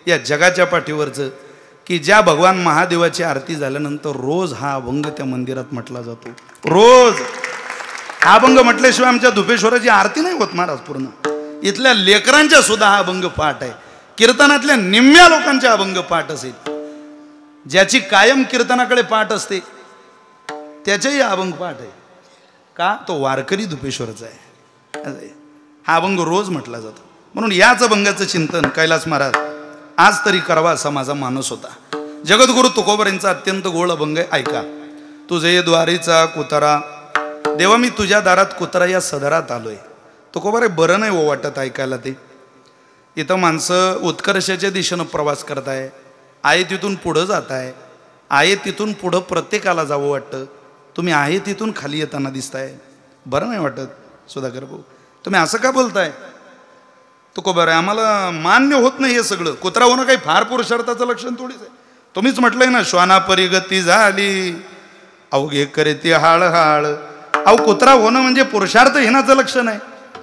या जगाच्या पाठीवरचं की ज्या भगवान महादेवाची आरती झाल्यानंतर रोज हा अभंग त्या मंदिरात म्हटला जातो. रोज हा अभंग म्हटल्याशिवाय आमच्या धुपेश्वराची आरती नाही होत महाराज पूर्ण. इथल्या लेकरांच्या सुद्धा हा अभंग पाठ आहे. कीर्तनातल्या निम्म्या लोकांच्या अभंग पाठ असेल. ज्याची कायम कीर्तनाकडे पाठ असते त्याच्याही अभंग पाठ आहे. का? तो वारकरी धुपेश्वराचा आहे. हा अभंग रोज म्हटला जातो. म्हणून याच अभंगाचं चिंतन कैलास महाराज आज तरी करावा असा माझा मानस होता. जगद्गुरु तुकोबारांचा अत्यंत गोड अभंग आहे, ऐका. तुझे द्वारीचा कुतारा देवा, मी तुझ्या दारात कुत्रा या सदरात आलोय. तुकोबारे बरं नाही हो वाटत ऐकायला ते. इथं माणसं उत्कर्षाच्या दिशेनं प्रवास करताय, आहे तिथून पुढं जात आहे, आहे तिथून पुढं प्रत्येकाला जावं वाटतं. तुम्ही आहे तिथून खाली येताना दिसताय, बरं नाही वाटत. सुधाकर भाऊ, तुम्ही असं का बोलताय? तुकोबारे, आम्हाला मान्य होत नाही हे सगळं. कुत्रा होणं काही फार पुरुषार्थाचं लक्षण थोडीच आहे. तुम्हीच म्हटलंय ना, श्वाना परिगती झाली अवघे करे ती हाळ. अहो, कुत्रा होणं म्हणजे पुरुषार्थ हिनाचं लक्षण आहे.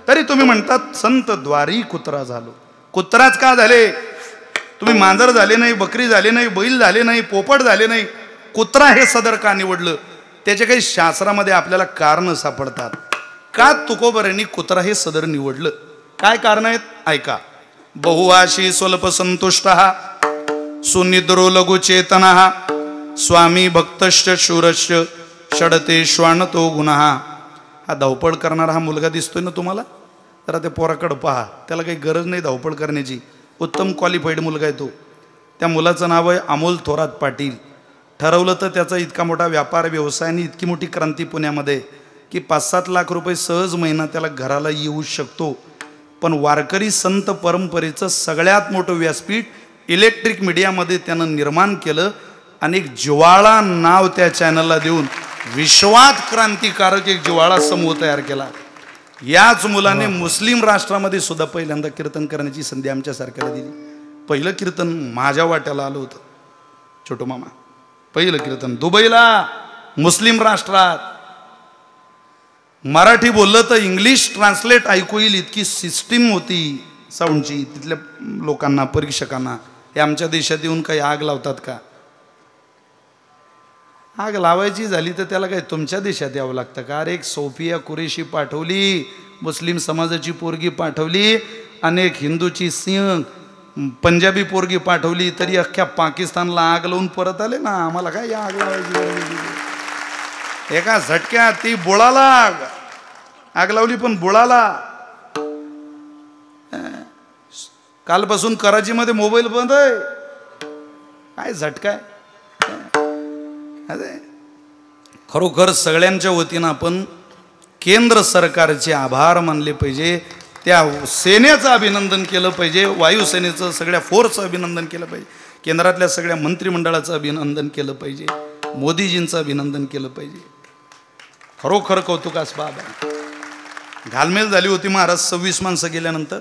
तरी तुम्ही म्हणतात संत द्वारी कुत्रा झालो. कुत्राच का झाले? तुम्ही मांजर झाले नाही, बकरी झाले नाही, बैल झाले नाही, पोपट झाले नाही, कुत्रा हे सदर का निवडलं? त्याचे काही शास्त्रामध्ये आपल्याला कारण सापडतात. का तुकोबारांनी कुत्रा हे सदर निवडलं? काय कारण आहेत ऐका. बहुवाशी स्वल्प संतुष्ट सुनिद्रो लघुचेतना स्वामी भक्तश्च शूरश्च षडते श्वानतो गुन्हा. हा धावपळ करणारा हा मुलगा दिसतोय ना तुम्हाला? तर त्या पोराकडं पहा, त्याला काही गरज नाही धावपळ करण्याची. उत्तम क्वालिफाईड मुलगा आहे तो. त्या मुलाचं नाव आहे अमोल थोरात पाटील. ठरवलं तर त्याचा इतका मोठा व्यापार व्यवसाय आणि इतकी मोठी क्रांती पुण्यामध्ये की 5-7 लाख रुपये सहज महिना त्याला घराला येऊ शकतो. पण वारकरी संत परंपरेचं सगळ्यात मोठं व्यासपीठ इलेक्ट्रिक मीडियामध्ये त्यानं निर्माण केलं आणि एक जिव्हाळा नाव त्या चॅनलला देऊन विश्वात क्रांतिकारक एक जिव्हाळा समूह तयार केला. याच मुलाने मुस्लिम राष्ट्रामध्ये सुद्धा पहिल्यांदा कीर्तन करण्याची संधी आमच्यासारख्याला दिली. पहिलं कीर्तन माझ्या वाट्याला आलं होतं छोटू मामा. पहिलं कीर्तन दुबईला, मुस्लिम राष्ट्रात. मराठी बोललं तर इंग्लिश ट्रान्सलेट ऐकू येईल इतकी सिस्टीम होती साऊंडची तिथल्या लोकांना, परीक्षकांना. हे आमच्या देशात येऊन काही आग लावतात का? आग लावायची झाली तर त्याला काही तुमच्या देशात यावं लागतं का? अरे एक सोफिया कुरेशी पाठवली, मुस्लिम समाजाची पोरगी पाठवली, अनेक हिंदूची सिंह पंजाबी पोरगी पाठवली, तरी अख्ख्या पाकिस्तानला आग लावून परत आले ना. आम्हाला काय या आग लावायची? एका झटक्यात ती बुळाला आग लावली, पण बुळाला. कालपासून कराचीमध्ये मोबाईल बंद आहे. काय झटकाय? खरोखर सगळ्यांच्या वतीनं आपण केंद्र सरकारचे आभार मानले पाहिजे. त्या सेनेचं अभिनंदन केलं पाहिजे, वायुसेनेचं सगळ्या फोर्सचं अभिनंदन केलं पाहिजे, केंद्रातल्या सगळ्या मंत्रिमंडळाचं अभिनंदन केलं पाहिजे, मोदीजींचं अभिनंदन केलं पाहिजे. खरोखर कौतुकास बाब आहे. घालमेल झाली होती महाराज 26 माणसं गेल्यानंतर.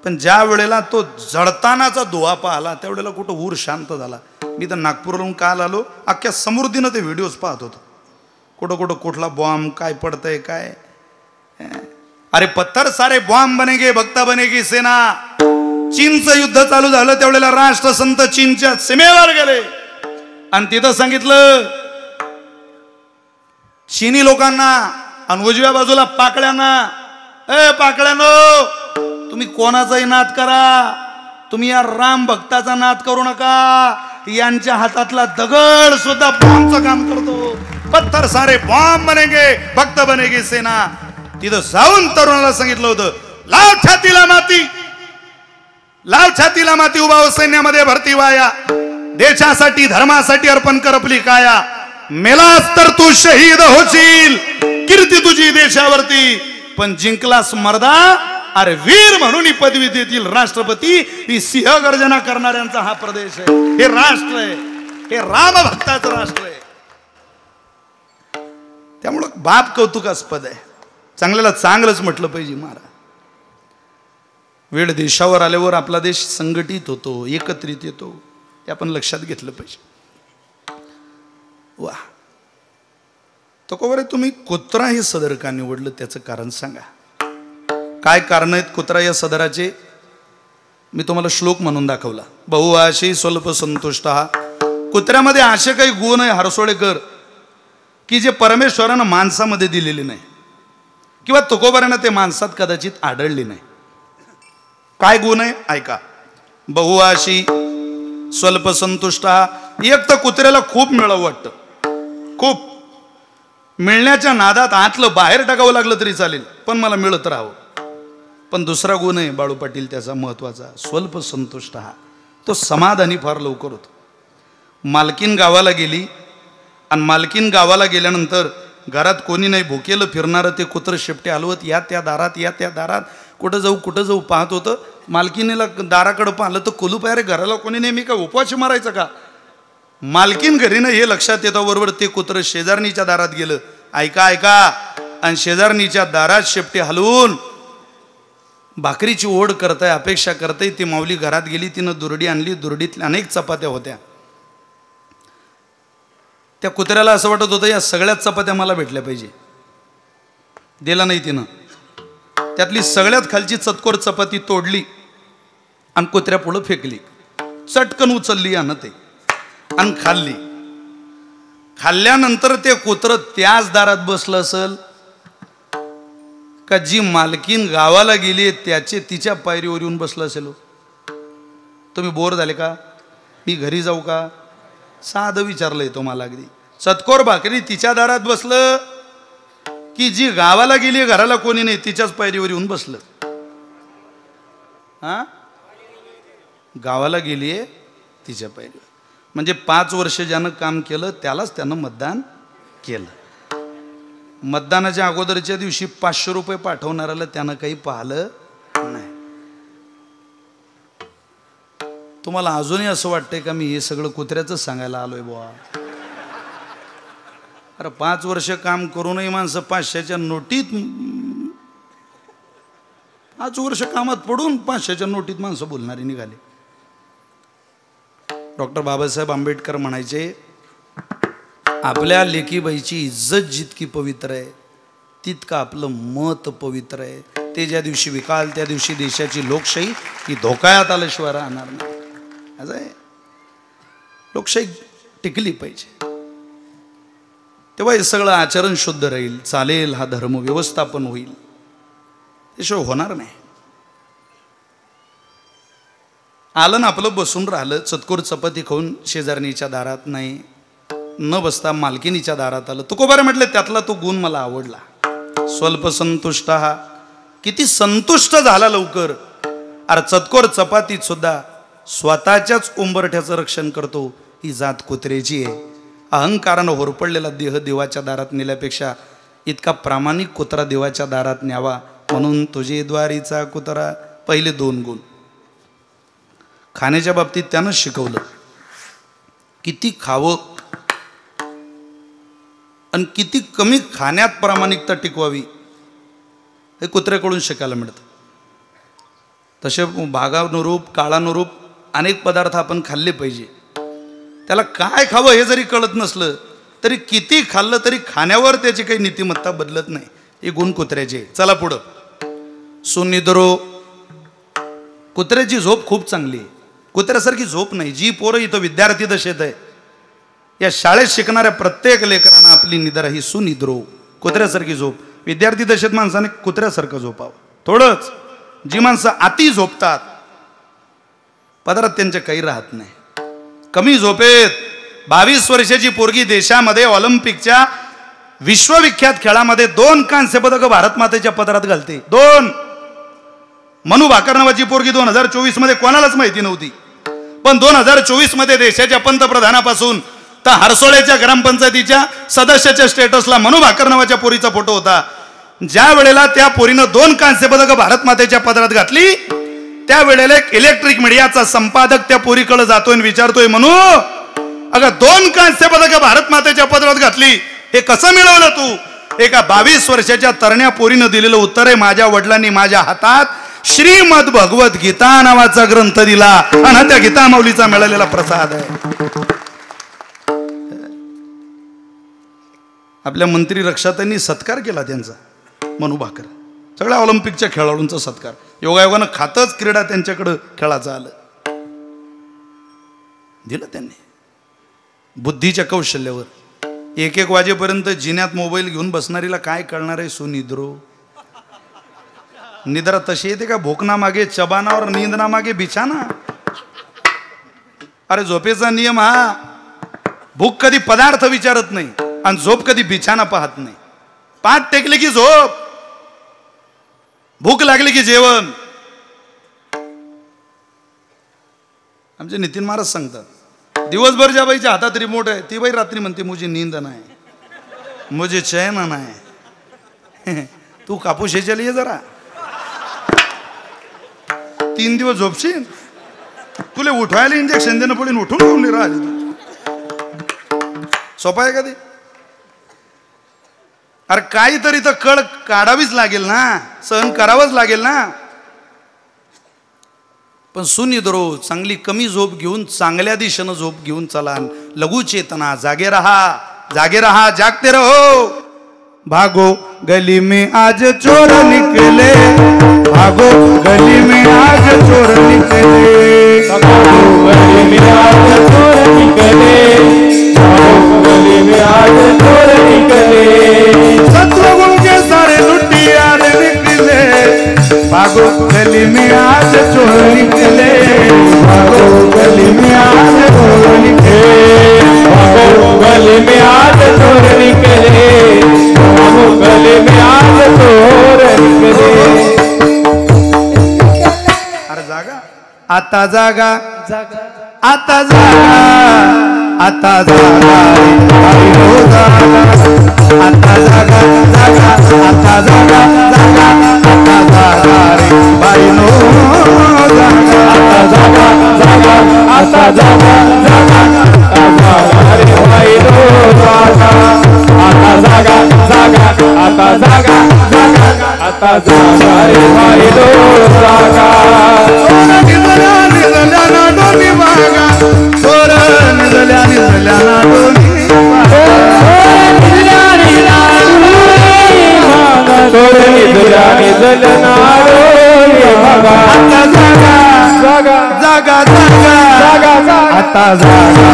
पण ज्या वेळेला तो जळतानाचा धुवा पाहिला त्यावेळेला कुठं ऊर शांत झाला. मी तर नागपूरवरून काल आलो, अख्ख्या समृद्धीनं ते व्हिडिओज पाहत होतो. कुठं कुठं कुठला बॉम्ब काय पडतंय काय. अरे पत्थर सारे बॉम्ब बनेगे भक्ता बनेगी सेना. चीनचं युद्ध चालू झालं त्यावेळेला राष्ट्रसंत चीनच्या सीमेवर गेले आणि तिथं सांगितलं चीनी लोकांना आणि उजव्या बाजूला पाकड्यांना, ए पाकड्यानो तुम्ही कोणाचाही नाद करा, तुम्ही या राम भक्ताचा नाद करू नका. यांच्या हातातला दगड सुद्धा बॉम्बचं काम करतो. पत्थर सारे बॉम्ब बनेगे भक्त बनेगी सेना. तिथं जाऊन तरुणाला सांगितलं होतं लाव छातीला माती, लाव छातीला माती, उभा हो सैन्यामध्ये भरती व्हाया, देशासाठी धर्मासाठी अर्पण कर आपली काया. मेलास तर तू शहीद होशील, कीर्ती तुझी देशावरती, पण जिंकलास मर्दा अरे वीर म्हणून ही पदवी देतील राष्ट्रपती. ही सिंह गर्जना करणाऱ्यांचा हा प्रदेश आहे, हे राष्ट्र आहे, हे राम भक्ताचं राष्ट्र आहे. त्यामुळं बाप कौतुकास्पद आहे. चांगल्याला चांगलंच म्हटलं पाहिजे महाराज. वेळ देशावर आल्यावर आपला देश संघटित होतो, एकत्रित येतो, हे आपण लक्षात घेतलं पाहिजे. वा तो कोवरे तुम्ही कुत्रा हे सदर का निवडलं त्याचं कारण सांगा. काय कारण आहेत कुत्रा या सदराचे? मी तुम्हाला श्लोक म्हणून दाखवला. बहुआशी स्वल्प संतुष्ट. कुत्र्यामध्ये असे काही गुण आहे हरसोळेकर की जे परमेश्वरानं माणसामध्ये दिलेले नाही किंवा तुकोबारानं ते माणसात कदाचित आढळले नाही. काय गुण आहे ऐका. बहुआशी स्वल्प संतुष्ट. एक तर कुत्र्याला खूप मिळावं वाटतं, खूप मिळण्याच्या नादात आतलं बाहेर टाकावं लागलं तरी चालेल पण मला मिळत राहावं. पण दुसरा गुण आहे बाळू पाटील त्याचा महत्वाचा, स्वल्प संतुष्ट. तो समाधानी फार लवकर होतो. मालकीन गावाला गेली आणि मालकीन गावाला गेल्यानंतर घरात कोणी नाही, भुकेलं फिरणारं ते कुत्रं शेपटे हलवत या त्या दारात या त्या दारात कुठं जाऊ पाहत होतं. मालकीनीला दाराकडं पाहिलं तर कुलूप आहे. अरे घराला कोणी नाही, मी काय उपवास मारायचं का? मालकीन घरी नाही हे लक्षात येतं बरोबर ते कुत्रं शेजारणीच्या दारात गेलं. ऐका ऐका. आणि शेजारणीच्या दारात शेपटे हलवून भाकरीची ओढ करताय, अपेक्षा करताय. ती माऊली घरात गेली, तिनं दुरडी आणली, दुरडीतल्या अनेक चपात्या होत्या. त्या कुत्र्याला असं वाटत होतं या सगळ्याच चपात्या मला भेटल्या पाहिजे. दिला नाही तिनं. त्यातली सगळ्यात खालची चतकोर चपाती तोडली आणि कुत्र्या पुढं फेकली. चटकन उचलली आणि ते आणि खाल्ली. खाल्ल्यानंतर ते कुत्रं त्याच दारात बसलं असेल का जी मालकीन गावाला गेली त्याचे तिच्या पायरीवर येऊन बसलं असेल. तुम्ही बोर झाले का? मी घरी जाऊ का? साधं विचारलंय तो मला. अगदी चतकोर भाकरी तिच्या दारात बसलं की जी गावाला गेली घराला कोणी नाही तिच्याच पायरीवर येऊन बसलं. हा गावाला गेलीये तिच्या पायरीवर. म्हणजे 5 वर्ष ज्यानं काम केलं त्यालाच त्यानं मतदान केलं. मतदानाच्या अगोदरच्या दिवशी 500 रुपये पाठवणाऱ्याला त्यानं काही पाहिलं नाही. तुम्हाला अजूनही असं वाटतंय का मी हे सगळं कुत्र्याचं सांगायला आलोय बुवा? अरे 5 वर्ष काम करूनही माणसं 500च्या नोटीत, 5 वर्ष कामात पडून 500च्या नोटीत माणसं बोलणारी निघाली. डॉक्टर बाबासाहेब आंबेडकर म्हणायचे आपल्या लेकीबाईची इज्जत जितकी पवित्र आहे तितकं आपलं मत पवित्र आहे. ते ज्या दिवशी विकाल त्या दिवशी देशाची लोकशाही ही धोक्यात आल्याशिवाय राहणार नाही. असं आहे. लोकशाही टिकली पाहिजे तेव्हा हे सगळं आचरण शुद्ध राहील, चालेल, हा धर्म व्यवस्थापन होईल. त्याशिवाय होणार नाही. आलं ना आपलं बसून राहिलं, चतकोर चपाती खाऊन शेजारणीच्या दारात नाही न बसता मालकिनीच्या दारात आलं. तुकोबारे म्हटले त्यातला तो गुण मला आवडला. स्वल्प संतुष्ट. हा किती संतुष्ट झाला लवकर. अरे चतकोर चपातीत सुद्धा स्वतःच्याच उंबरठ्याचं रक्षण करतो. ही जात कुत्र्याची आहे. अहंकारानं होरपडलेला देह देवाच्या दारात नेल्यापेक्षा इतका प्रामाणिक कुत्रा देवाच्या दारात न्यावा. म्हणून तुझे द्वारीचा कुत्रा. पहिले 2 गुण खाण्याच्या बाबतीत त्यानं शिकवलं. किती खावं आणि किती कमी खाण्यात प्रामाणिकता टिकवावी हे कुत्र्याकडून शिकायला मिळतं. तसे भागानुरूप काळानुरूप अनेक पदार्थ आपण खाल्ले पाहिजे. त्याला काय खावं हे जरी कळत नसलं तरी किती खाल्लं तरी खाण्यावर त्याची काही नीतिमत्ता बदलत नाही. हे गुण कुत्र्याचे. चला पुढं. सुनिद्रो. कुत्र्याची झोप खूप चांगली आहे. कुत्र्यासारखी झोप नाही. जी पोरं इथं विद्यार्थी दशेत आहे, या शाळेत शिकणाऱ्या प्रत्येक लेकरांना आपली निद्रा ही सुनिद्रो, कुत्र्यासारखी झोप. विद्यार्थी दशेत माणसाने कुत्र्यासारखं झोपावं. थोडंच. जी माणसं अति झोपतात पदरात त्यांच्या काही राहत नाही. कमी झोपेत 22 वर्षाची पोरगी देशामध्ये ऑलिम्पिकच्या विश्वविख्यात खेळामध्ये 2 कांस्य पदक भारत मातेच्या पदरात घालते. 2. मनू भाकर नावाची पोरगी 2024 मध्ये कोणालाच माहिती नव्हती, पण 2024 मध्ये देशाच्या पंतप्रधानापासून तर हरसोळ्याच्या ग्रामपंचायतीच्या सदस्याच्या स्टेटसला मनू भाकर नावाच्या पोरीचा फोटो होता. ज्या वेळेला त्या पोरीनं 2 कांस्य पदक भारत मातेच्या पदरात घातली, त्या वेळेला एक इलेक्ट्रिक मीडियाचा संपादक त्या पोरीकडे जातोय आणि विचारतोय, मनू अगं 2 कांस्य पदक भारत मातेच्या पदरात घातली, हे कसं मिळवलं तू? एका 22 वर्षाच्या तरण्या पोरीनं दिलेलं उत्तर आहे, माझ्या वडिलांनी माझ्या हातात श्रीमद भगवत गीता नावाचा ग्रंथ दिला आणि त्या गीता माऊलीचा मिळालेला प्रसाद आहे. आपल्या मंत्री रक्षाताईंनी सत्कार केला त्यांचा, मनू भाकर. सगळ्या ऑलिम्पिकच्या खेळाडूंचा सत्कार. योगायोगानं खातच क्रीडा त्यांच्याकडं खेळाचं आलं, दिलं त्यांनी बुद्धीच्या कौशल्यावर. 1-1 वाजेपर्यंत जिन्यात मोबाईल घेऊन बसणारीला काय कळणार आहे सुनिद्रो? निद्रा तशी येते का? भोकना मागे चबाना और नींदना मागे बिछाना. अरे झोपेचा नियम हा, भूक कधी पदार्थ विचारत नाही आणि झोप कधी बिछाना पाहत नाही. पाठ टेकले की झोप, भूक लागली की जेवण. आमचे नितीन महाराज सांगतात, दिवसभर ज्या बाईच्या हातात रिमोट आहे ती बाई रात्री म्हणते मुझे नींद नाही, मुझे चैन नाही. तू कापूस हे चलिये जरा, 3 दिवस झोपशील, तुला उठवायला इंजेक्शन देणं पडेल, उठून घेऊन नाही राहिली. सोपा आहे का ते? अरे काहीतरी तर कळ काढावीच लागेल ना, सहन करावंच लागेल ना. पण सुनिद्रो, चांगली कमी झोप घेऊन चांगल्या दिशेनं झोप घेऊन चला. लघु चेतना, जागे रहा, जागे रहा, जागते रहो. भागो गली में आज चोर निकले, भागो गली में आज चोर निकले, भागो गली में आज चोर निकले, भागो गली में आज चोर निकले, सत्वगुण के सारे लुटियार निकले, भागो गली में आज चोर निकले, भागो गली में आज चोर निकले, भागो गली में आज चोर निकले, गले में आज चोर निकले. अरे जागा, आता जागा, आता जागा, आता जागा, बाई हो जागा, आता जागा, जागा, आता जागा, जागा, आता जागा रे बाई नो जागा, आता जागा, जागा, आता जागा, जागा, आता जागा रे बाई नो जागा, आता जागा, जागा, आता जागा, जागा, आता जागा रे बाई नो जागा. सोना निजल्या निजल्या ना डोली बागा, सोना निजल्या निजल्या ना डोली बागा, निजल्या निजल्या सोना निजल्या निजल्या ना डोली बागा. आता जागा, जागा, जागा, जागा, जागा, आता जागा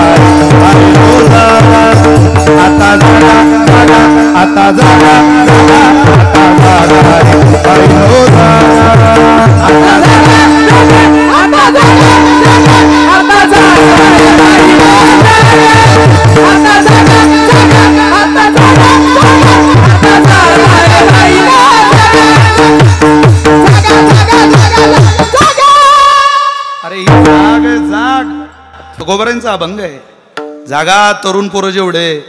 बाई नो जागा, आता जागा, जागा, आता जागा, जागा, आता जागा रे बाई नो जागा, आता जागा, जागा, आता जागा, जागा, आता जागा रे बाई नो जागा, आता जागा, जागा, आता जागा, जागा, आता जागा रे बाई नो जागा, जागा, जागा, जागा. अरे ही जाग आहे, जाग. गोबऱ्यांचा अभंग आहे. जागा तरुण पोरं जेवढे,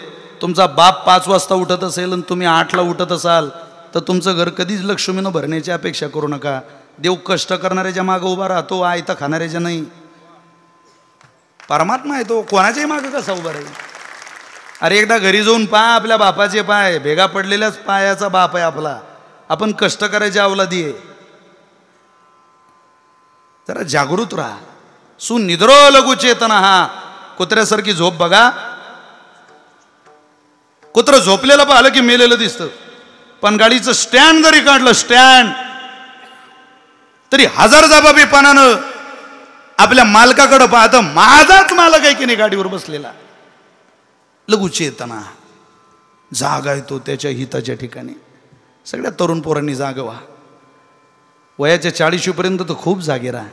तुमचा बाप 5 वाजता उठत असेल आणि तुम्ही 8ला उठत असाल तर तुमचं घर कधीच लक्ष्मीनं भरण्याची अपेक्षा करू नका. देव कष्ट करणाऱ्याच्या मागं उभा राहतो, आयता खाणाऱ्याच्या नाही. परमात्मा आहे तो, कोणाच्याही मागं कसा उभा राहील? अरे एकदा घरी जाऊन पहा, आपल्या बापाचे पाय भेगा पडलेल्याच पायाचा बाप आहे आपला. आपण कष्ट करायची अवलादी आहे. जरा जागृत राहा. सुनिद्रो लघु चेतना. हा कुत्र्यासारखी झोप बघा. कुत्र झोपलेलं पाहिलं की मेलेलं दिसतं, पण गाडीचं स्टँड जरी काढलं स्टँड तरी हजार जबाबीपणानं आपल्या मालकाकडे पाहतं, माझाच मालक आहे की नाही गाडीवर बसलेला. लघुचेतना जागा येतो त्याच्या हिताच्या ठिकाणी. सगळ्या तरुण पोरांनी जाग व्हा. वयाच्या 40 पर्यंत तर खूप जागे राहा.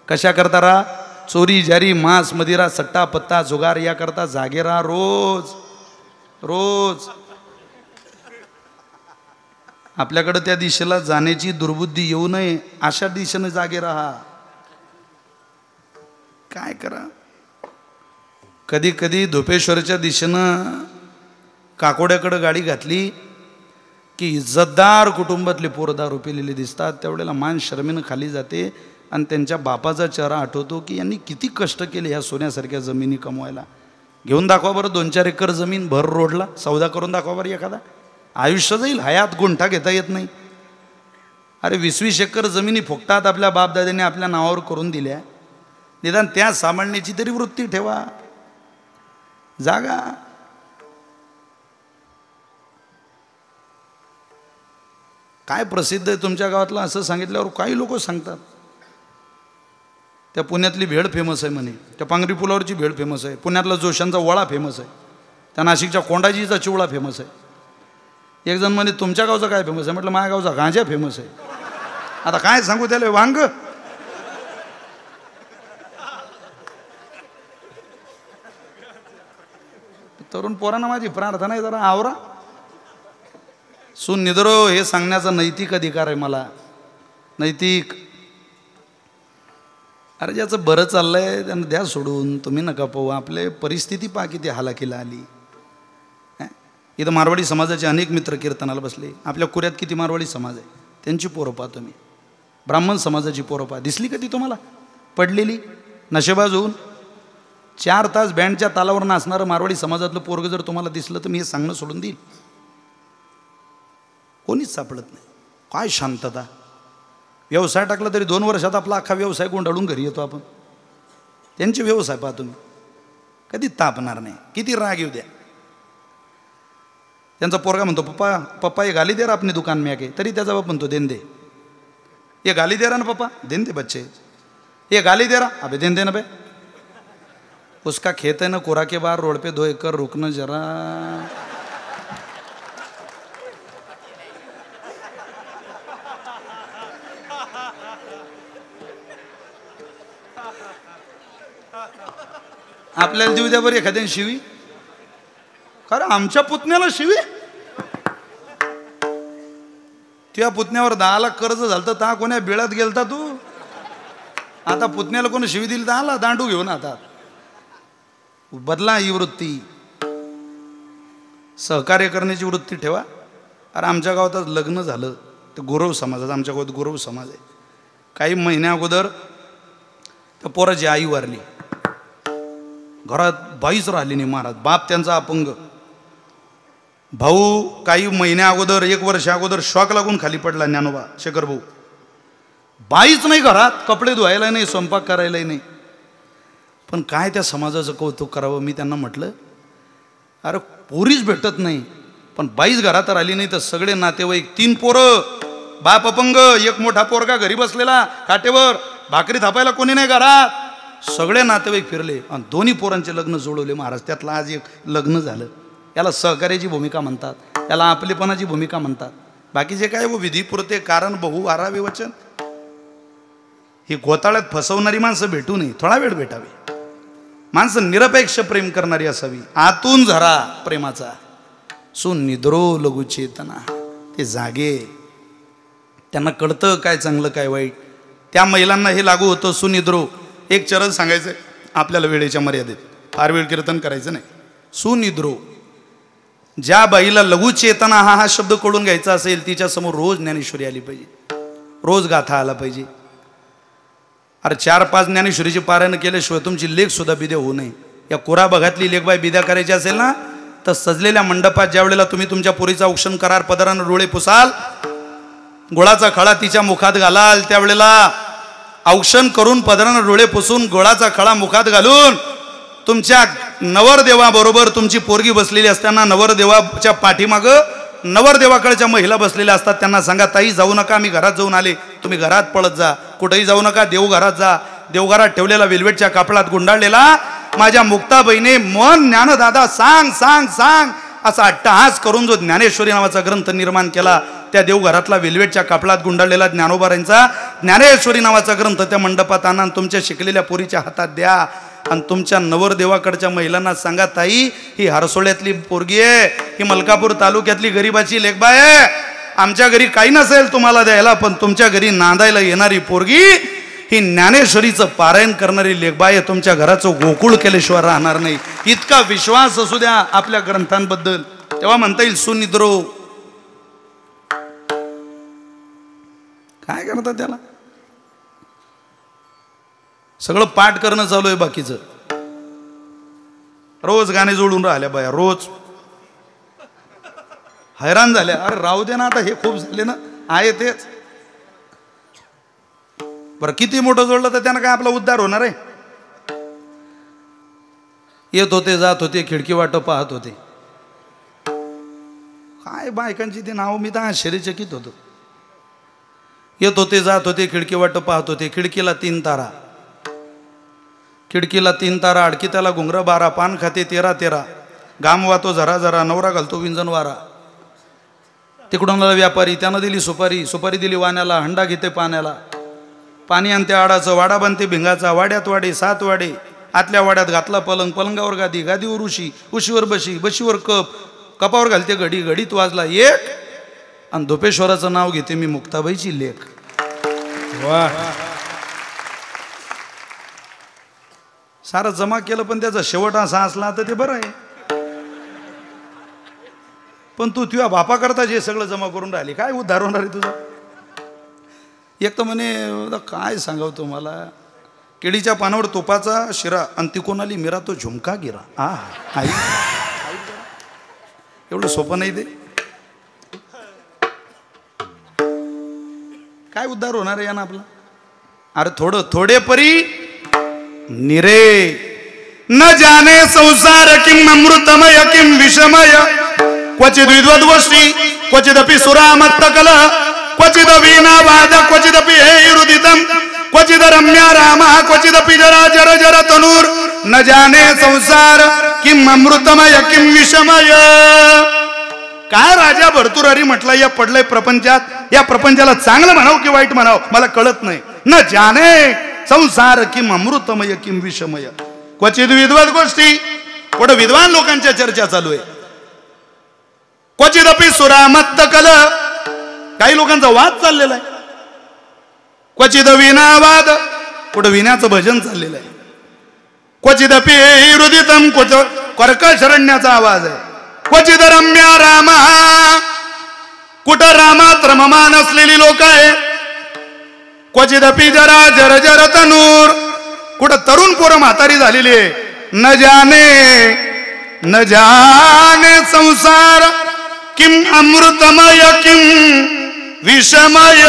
कशा करता राहा? चोरी जारी मांस मदिरा सट्टा पत्ता जुगार या करता जागे राहा. रोज रोज आपल्याकडे त्या दिशेला जाण्याची दुर्बुद्धी येऊ नये अशा दिशेने जागे राहा. काय करा, कधी कधी धोपेश्वरच्या दिशेनं काकोड्याकडे गाडी घातली की इज्जतदार कुटुंबातले पोरं दारू पिलेले दिसतात. त्यावेळेला मान शर्मेनं खाली जाते आणि त्यांच्या बापाचा चेहरा आठवतो की यांनी किती कष्ट केले ह्या सोन्यासारख्या जमिनी कमवायला. घेऊन दाखवा बरं 2-4 एकर जमीन भर रोडला, सौदा करून दाखवा बरं एखादा. आयुष्य जाईल, हयात गुंठा घेता येत नाही. अरे 20-20 एकर जमिनी फुकटात आपल्या बापदाद्याने आपल्या नावावर करून दिल्या. निदान त्या सांभाळण्याची तरी वृत्ती ठेवा. जागा. काय प्रसिद्ध आहे तुमच्या गावातलं असं सांगितल्यावर काही लोक सांगतात त्या पुण्यातली भेळ फेमस आहे म्हणे, त्या पांगरी पुलावरची भेळ फेमस आहे, पुण्यातला जोशांचा वडा फेमस आहे, त्या नाशिकच्या कोंडाजीचा चिवडा फेमस आहे. एक जण म्हणे तुमच्या गावचा काय फेमस आहे? म्हटलं माझ्या गावचा गांजा फेमस आहे. आता काय सांगू त्याला, वांग. तरुण पोरांना माझी प्रार्थना आहे, जरा आवरा. सुनिद्रो हे सांगण्याचा नैतिक अधिकार आहे मला. नैतिक. अरे ज्याचं बरं चाललंय त्यांना द्या सोडून, तुम्ही नका पाहू. आपले परिस्थिती पहा किती हालाकीला आली. इथं मारवाडी समाजाचे अनेक मित्र कीर्तनाला बसले. आपल्या कुऱ्यात किती मारवाडी समाज आहे, त्यांची पोरं पहा तुम्ही. ब्राह्मण समाजाची पोरं पहा. दिसली कधी तुम्हाला पडलेली नशेबाज होऊन 4 तास बँडच्या तालावर नाचणारं मारवाडी समाजातलं पोरगं जर तुम्हाला दिसलं तर मी हे सांगणं सोडून देईल. कोणीच सापडत नाही. काय शांतता. व्यवसाय टाकला तरी 2 वर्षात आपला अख्खा व्यवसाय गोंधळून घरी येतो आपण. त्यांचे व्यवसाय पहा तुम्ही, कधी तापणार नाही, किती राग येऊ द्या. त्यांचा पोरगा म्हणतो पप्पा पप्पा ये गाली दे रहा अपने दुकान में आके, तरी त्याचा बाप म्हणतो देन दे. ये गाली दे रहा ना पप्पा, देन दे बच्चे. ये गाली दे रहा, अबे देन दे ना बे. उसका खेत है ना कोरा के बाहर रोड पे 2 एकड़, रुकना जरा. आपल्याला देऊ द्या बरं एखाद्याने शिवी. खरं आमच्या पुतण्याला शिवी. तुझ्या पुतण्यावर 10 लाख कर्ज झालं तर ता कोण्या बिळात गेलता तू. आता पुतण्याला कोणी शिवी दिली तर आला दांडू घेऊन. आता बदला ही वृत्ती. सहकार्य करण्याची वृत्ती ठेवा. अरे आमच्या गावात लग्न झालं तर गौरव समाजाचं, आमच्या गावात गौरव समाज आहे. काही महिन्या अगोदर त्या पोराची आई वारली. घरात बाईच राहिली नाही महाराज. बाप त्यांचा अपंग. भाऊ काही महिन्या अगोदर 1 वर्ष अगोदर शॉक लागून खाली पडला. ज्ञानोबा शेखर भाऊ. बाईच नाही घरात, कपडे धुवायला नाही, स्वयंपाक करायलाही नाही. पण काय त्या समाजाचं कौतुक करावं. मी त्यांना म्हटलं अरे पोरीच भेटत नाही पण बाईच घरात राहिली नाही तर सगळे नातेवाईक 3 पोरं, बाप अपंग, 1 मोठा पोरगा घरी बसलेला काटेवर, भाकरी थापायला कोणी नाही घरात. सगळे नातेवाईक फिरले आणि 2 पोरांचे लग्न जुळवले महाराज. त्यातलं आज 1 लग्न झालं. याला सहकार्याची भूमिका म्हणतात, याला आपलेपणाची भूमिका म्हणतात. बाकीचे काय विधीपुरते कारण बहु आरावे वचन. ही घोटाळ्यात फसवणारी माणसं भेटू नये, थोडा वेळ भेटावी. माणसं निरपेक्ष प्रेम करणारी असावी. आतून झरा प्रेमाचा. सुनिद्रो लघुचेतना. ते जागे, त्यांना कळतं काय चांगलं काय वाईट. त्या महिलांना हे लागू होतं. सुनिद्रो. एक चरण सांगायचं आपल्याला वेळेच्या मर्यादेत, फार वेळ कीर्तन करायचं नाही. सुनिद्रो. ज्या बाईला लघुचेतना हा शब्द कळून घ्यायचा असेल तिच्यासमोर रोज ज्ञानेश्वरी आली पाहिजे, रोज गाथा आला पाहिजे. अरे 4-5 ज्ञानेश्वरीची पारायण केल्याशिवाय तुमची लेख सुद्धा बिद्या होऊ नये. या कोरा बघातली लेखबाई बिद्या करायची असेल ना तर सजलेल्या मंडपात ज्या वेळेला तुम्ही तुमच्या पोरीचा औक्षण करार पदरानं डोळे पुसाल, गोळाचा खळा तिच्या मुखात घालाल, त्यावेळेला औक्षण करून पदरानं डोळे पुसून गोळाचा खळा मुखात घालून तुमच्या नवरदेवाबरोबर तुमची पोरगी बसलेली असताना नवरदेवाच्या पाठीमागं नवरदेवाकडच्या महिला बसलेल्या असतात. त्यांना सांगा, ताई जाऊ नका, मी घरात जाऊन आले, तुम्ही घरात पळत जा, कुठेही जाऊ नका, देवघरात जा. देवघरात ठेवलेला वेल्वेटच्या कापडात गुंडाळलेला माझ्या मुक्ताबाईने मन ज्ञानदादा सांग सांग सांग असा अट्टहास करून जो ज्ञानेश्वरी नावाचा ग्रंथ निर्माण केला, त्या देवघरातला वेल्वेटच्या कापडात गुंडाळलेला ज्ञानोबारांचा ज्ञानेश्वरी नावाचा ग्रंथ त्या मंडपात आणा, तुमच्या शिकलेल्या पोरीच्या हातात द्या आणि तुमच्या नवरदेवाकडच्या महिलांना सांगा, ताई ही हरसोळ्यातली पोरगी आहे, ही मलकापूर तालुक्यातली गरीबाची लेकबाय आहे, आमच्या घरी काही नसेल तुम्हाला द्यायला, पण तुमच्या घरी नांदायला येणारी पोरगी ही ज्ञानेश्वरीचं पारायण करणारी लेकबाय, तुमच्या घराचं गोकुळ केल्याशिवाय राहणार नाही. इतका विश्वास असू द्या आपल्या ग्रंथांबद्दल, तेव्हा म्हणता येईल सुनिद्रो. काय करतात त्याला? सगळं पाठ करणं चालू आहे बाकीचं. रोज गाणे जोडून राहिल्या बाया, रोज हैराण झाल्या. अरे राहू दे ना आता, हे खूप झाले ना, आहे तेच बरं. किती मोठं जोडलं तर त्यानं काय आपला उद्धार होणार आहे? येत होते, जात होते, खिडकी वाट पाहत होते. काय बायकांची ती नाव, मी तर आश्चर्यचकित होतो. येत होते, जात होते, खिडकी वाट पाहत होते, खिडकीला 3 तारा, खिडकीला 3 तारा, अडकी त्याला घुंगर 12, पान खाते 13, घाम वातो झरा झरा, नवरा घालतो विंजन वारा. तिकडून व्यापारी, त्यानं दिली सुपारी, सुपारी दिली वाण्याला, हंडा घेते पाण्याला, पाणी आणते आडाचं, वाडा बांधते भिंगाचा, वाड्यात वाडे 7 वाडे, आतल्या वाड्यात घातला पलंग, पलंगावर गादी, गादीवर उशी, उशीवर बशी, बशीवर कप, कपावर घालते घडी, घडीत वाजला 1 आणि धोपेश्वराचं नाव घेते मी मुक्ताबाईची लेख. वाह, सारं जमा केलं पण त्याचा शेवट असा असला तर ते बरं आहे. पण तू तुझ्या बापा करता जे सगळं जमा करून राहिली, काय उद्धार होणार आहे तुझं? एक तर म्हणे काय सांगावं तुम्हाला, केळीच्या पानावर तुपाचा शिरा आणि ती कोणाली मिरा तो झुमका गिरा. आई एवढं सोपं नाही ते. काय उद्धार होणार आहे यानं आपला? अरे थोडे परी निरे न जाने संसार किम अमृतमय किम विषमय, क्वचित विद्वद गोष्टी क्वचिदपि सुरामत्तकल, क्वचिद वीणावाद क्वचिदपि हेरुदितम, क्वचिद रम्या राम क्वचिदपि जरा जर जर तनूर, न जाने संसार किम अमृतमय किम विषमय. काय राजा भर्तृहरी म्हटलं या पडलंय प्रपंचात, या प्रपंचाला चांगलं म्हणावं की वाईट म्हणावं मला कळत नाही. न जाने संसार किम अमृतमय किम विषमय, क्वचित विद्वद गोष्टी, कुठं विद्वान लोकांच्या चर्चा चालू आहे, क्वचिदपि सुरामत्तकल, काही लोकांचा वाद चाललेला आहे, क्वचिद वीणावाद, कुठं विण्याचं भजन चाललेलं आहे, क्वचिदपि हृदितम, कर्कश रण्याचा आवाज आहे, क्वचिद रम्या राम, कुठं रामात रममान असलेली लोक आहे, क्वचिदपि जरा जर जर तनूर, कुठं तरुण पोरं म्हातारी झालेली आहे. न जाने संसार किम अमृतमय किम विषमय.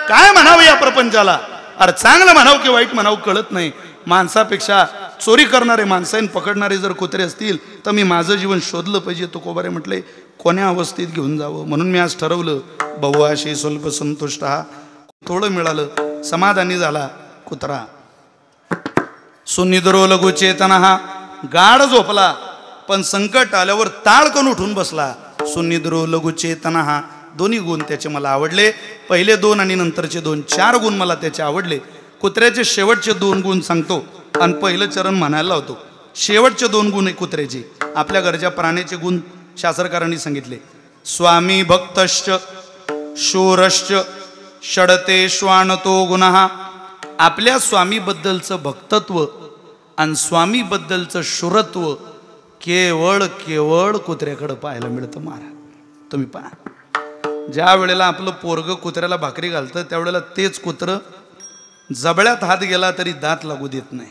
काय म्हणावं या प्रपंचाला? अरे चांगलं म्हणावं की वाईट म्हणावं कळत नाही. माणसापेक्षा चोरी करणारे माणसाईन पकडणारे जर कुत्रे असतील तर मी माझं जीवन शोधलं पाहिजे. तो कोबारे म्हटले कोण्या अवस्थेत घेऊन जावं, म्हणून मी आज ठरवलं बहुआशी स्वल्प संतुष्ट हा, थोडं मिळालं समाधानी झाला कुत्रा. सुनिद्रो लघु चेतना हा गाढ झोपला पण संकट आल्यावर ताळकन उठून बसला. सुनिद्रो लघु चेतना हा, दोन्ही गुण त्याचे मला आवडले. पहिले 2 आणि नंतरचे 2, 4 गुण मला त्याचे आवडले. कुत्र्याचे शेवटचे 2 गुण सांगतो आणि पहिलं चरण म्हणायला लावतो. शेवटचे 2 गुण आहे कुत्र्याचे. आपल्या घरच्या प्राण्याचे गुण शास्त्रकारांनी सांगितले. स्वामी भक्तश्च शूरश्च षडते श्वानतो गुणः. आपल्या स्वामीबद्दलचं भक्तत्व आणि स्वामीबद्दलचं शूरत्व केवळ कुत्र्याकडं पाहायला मिळतं. महाराज तुम्ही पहा, ज्या वेळेला आपलं पोरग कुत्र्याला भाकरी घालतं त्यावेळेला तेच कुत्रं जबळ्यात हात गेला तरी दात लागू देत नाही.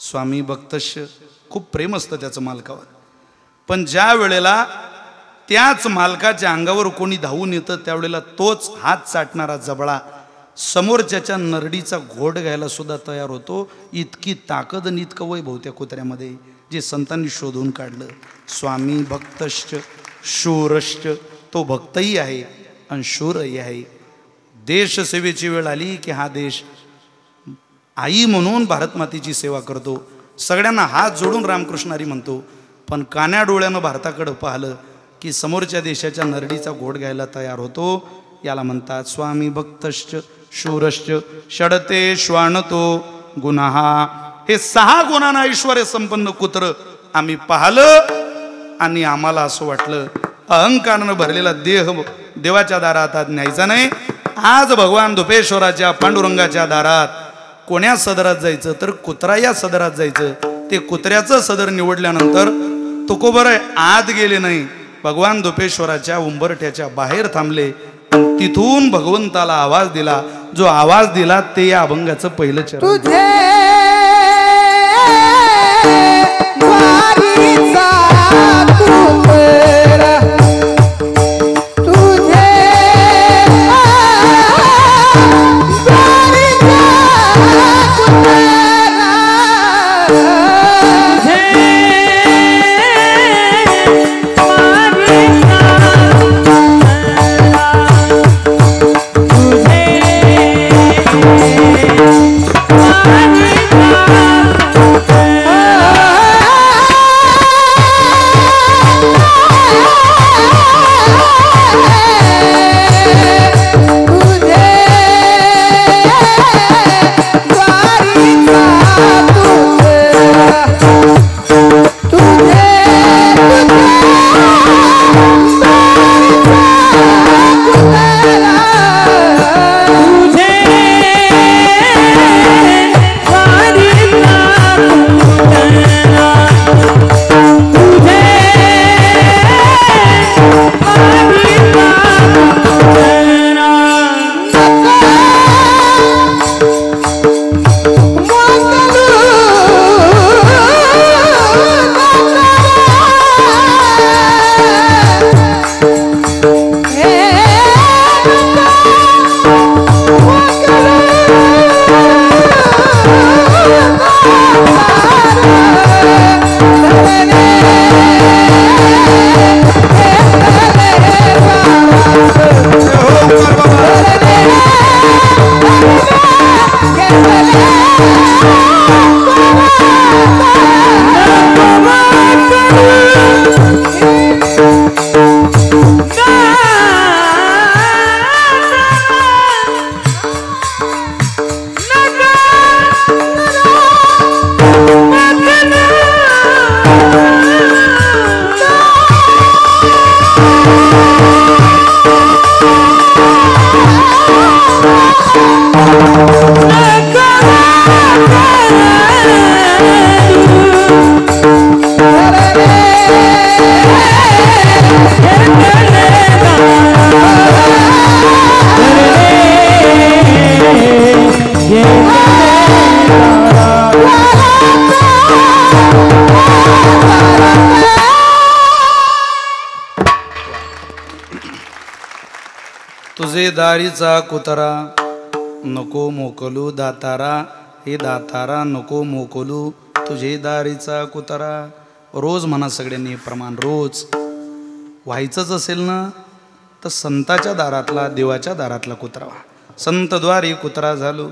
स्वामी भक्तश्य, खूप प्रेम असतं त्याचं मालकावर. पण ज्या वेळेला त्याच मालकाच्या अंगावर कोणी धावून येतं त्यावेळेला तोच हात चाटणारा जबळा समोरच्याच्या नरडीचा घोट घ्यायला सुद्धा तयार होतो. इतकी ताकद आणि इतकं वैभव त्या कुत्र्यामध्ये, जे संतांनी शोधून काढलं. स्वामी भक्तश्च शूरश्च, तो भक्तही आहे आणि शूरही आहे. देशसेवेची वेळ आली की हा देश आई म्हणून भारत मातेची सेवा करतो. सगळ्यांना हात जोडून रामकृष्णारी म्हणतो. पण कान्या डोळ्यानं भारताकडं पाहिलं की समोरच्या देशाच्या नरडीचा घोट घ्यायला तयार होतो. याला म्हणतात स्वामी भक्तश्च शूरश्च षडते श्वानतो गुन्हा. हे 6 गुणांना ऐश्वर्य संपन्न कुत्र आम्ही पाहिलं आणि आम्हाला असं वाटलं अहंकारानं भरलेला देह देवाच्या दारात आज न्यायचा नाही. आज भगवान धुपेश्वराच्या पांडुरंगाच्या दारात कोण्या सदरात जायचं तर कुत्रा या सदरात जायचं. ते कुत्र्याचं सदर निवडल्यानंतर तुकोबर आत गेले नाही, भगवान धुपेश्वराच्या उंबरठ्याच्या बाहेर थांबले. तिथून भगवंताला आवाज दिला. जो आवाज दिला ते या अभंगाचं पहिलं चरण. तुझे वारीचा कुत्रा, तुझे तुझे दारीचा कुत्रा नको मोकलू दातारा, हे दातारा नको मोकलू तुझे दारीचा कुत्रा. रोज म्हणा सगळ्यांनी प्रमाण. रोज व्हायचंच असेल ना तर संताच्या दारातला, देवाच्या दारातला कुत्रा व्हा. संतद्वारी कुत्रा झालो,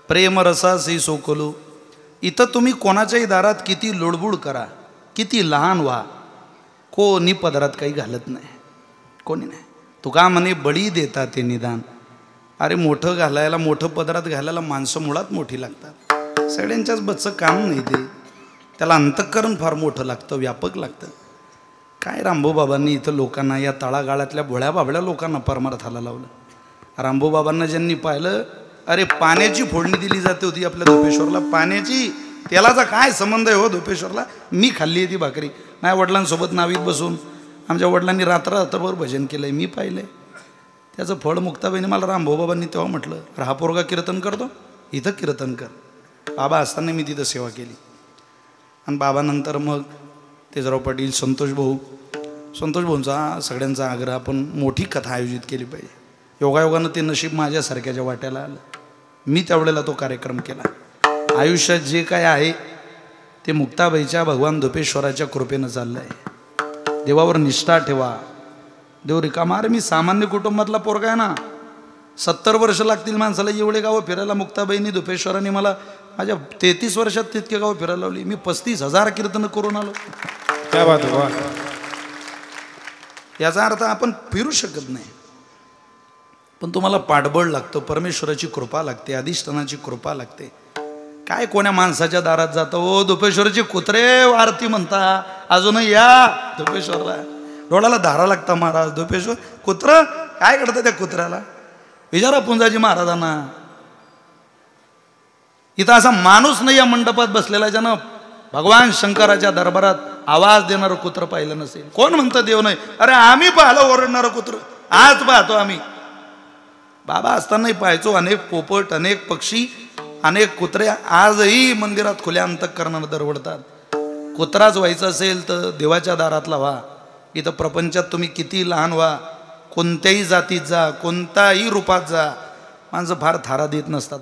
प्रेमरसासी सोकलो. इथं तुम्ही कोणाच्याही दारात किती लोडबुड करा, किती लहान व्हा, कोणी पदरात काही घालत नाही, कोणी नाही. तुका म्हणे बळी देता ते निदान. अरे मोठं घालायला, मोठं पदरात घालायला माणसं मुळात मोठी लागतात. सगळ्यांच्याच बच्चं काम नाही ते. त्याला अंतःकरण फार मोठं लागतं, व्यापक लागतं. काय रामभाऊबाबांनी इथं लोकांना, या तळागाळातल्या भोळ्या बाबड्या लोकांना परमार्थाला लावलं. रामभाऊबाबांना ज्यांनी पाहिलं, अरे पाण्याची फोडणी दिली जाते होती आपल्या धोपेश्वरला, पाण्याची. तेलाचा काय संबंध आहे हो धोपेश्वरला? मी खाल्ली आहे ती भाकरी. माझ्या वडिलांसोबत नावीत बसून आमच्या वडिलांनी रात्रभर भजन केलं आहे, मी पाहिलं आहे. त्याचं फळ मुक्ताबाईने मला रामभाऊबाबांनी तेव्हा म्हटलं, हा पोरगा कीर्तन करतो, इथं कीर्तन कर. बाबा असताना मी तिथं सेवा केली. आणि बाबानंतर मग तेजराव पाटील, संतोष भाऊंचा सगळ्यांचा आग्रह, आपण मोठी कथा आयोजित केली पाहिजे. योगायोगानं ते नशीब माझ्यासारख्याच्या वाट्याला आलं. मी त्यावेळेला तो कार्यक्रम केला. आयुष्यात जे काय आहे ते मुक्ताबाईच्या भगवान धोपेश्वराच्या कृपेनं चाललं आहे. देवावर निष्ठा ठेवा. देव रिकामा. अरे मी सामान्य कुटुंबातला पोरगा आहे ना. 70 वर्ष लागतील माणसाला एवढे गावं फिरायला. मुक्ताबाईंनी धोपेश्वरांनी मला माझ्या 33 वर्षात तितके गावं फिरायला लावली. मी 35,000 कीर्तन करून आलो. क्या बात आहे, वाह. याचा अर्थ आपण फिरू शकत नाही, पण तुम्हाला पाठबळ लागतं, परमेश्वराची कृपा लागते, अधिष्ठानाची कृपा लागते. काय कोण्या माणसाच्या दारात जातं, ओ धोपेश्वराची कुत्रे आरती म्हणता, अजूनही या धोपेश्वरला. डोळ्याला धारा लागता महाराज. धोपेश्वर कुत्र काय करतं त्या कुत्र्याला? विचारा पुंजाजी महाराजांना. इथं असा माणूस नाही या मंडपात बसलेला ज्यानं भगवान शंकराच्या दरबारात आवाज देणारं कुत्र पाहिलं नसेल. कोण म्हणतं देव नाही? अरे आम्ही पाहिलं ओरडणारं कुत्र, आज पाहतो आम्ही. बाबा असतानाही पाहायचो अनेक पोपट, अनेक पक्षी, अनेक कुत्रे. आजही मंदिरात खुल्या अंतःकरणानं दरवडतात. कुत्राच व्हायचं असेल तर देवाच्या दारातला व्हा. इथं प्रपंचात तुम्ही किती लहान व्हा, कोणत्याही जातीत जा, कोणत्याही रूपात जा, माणसं फार थारा देत नसतात.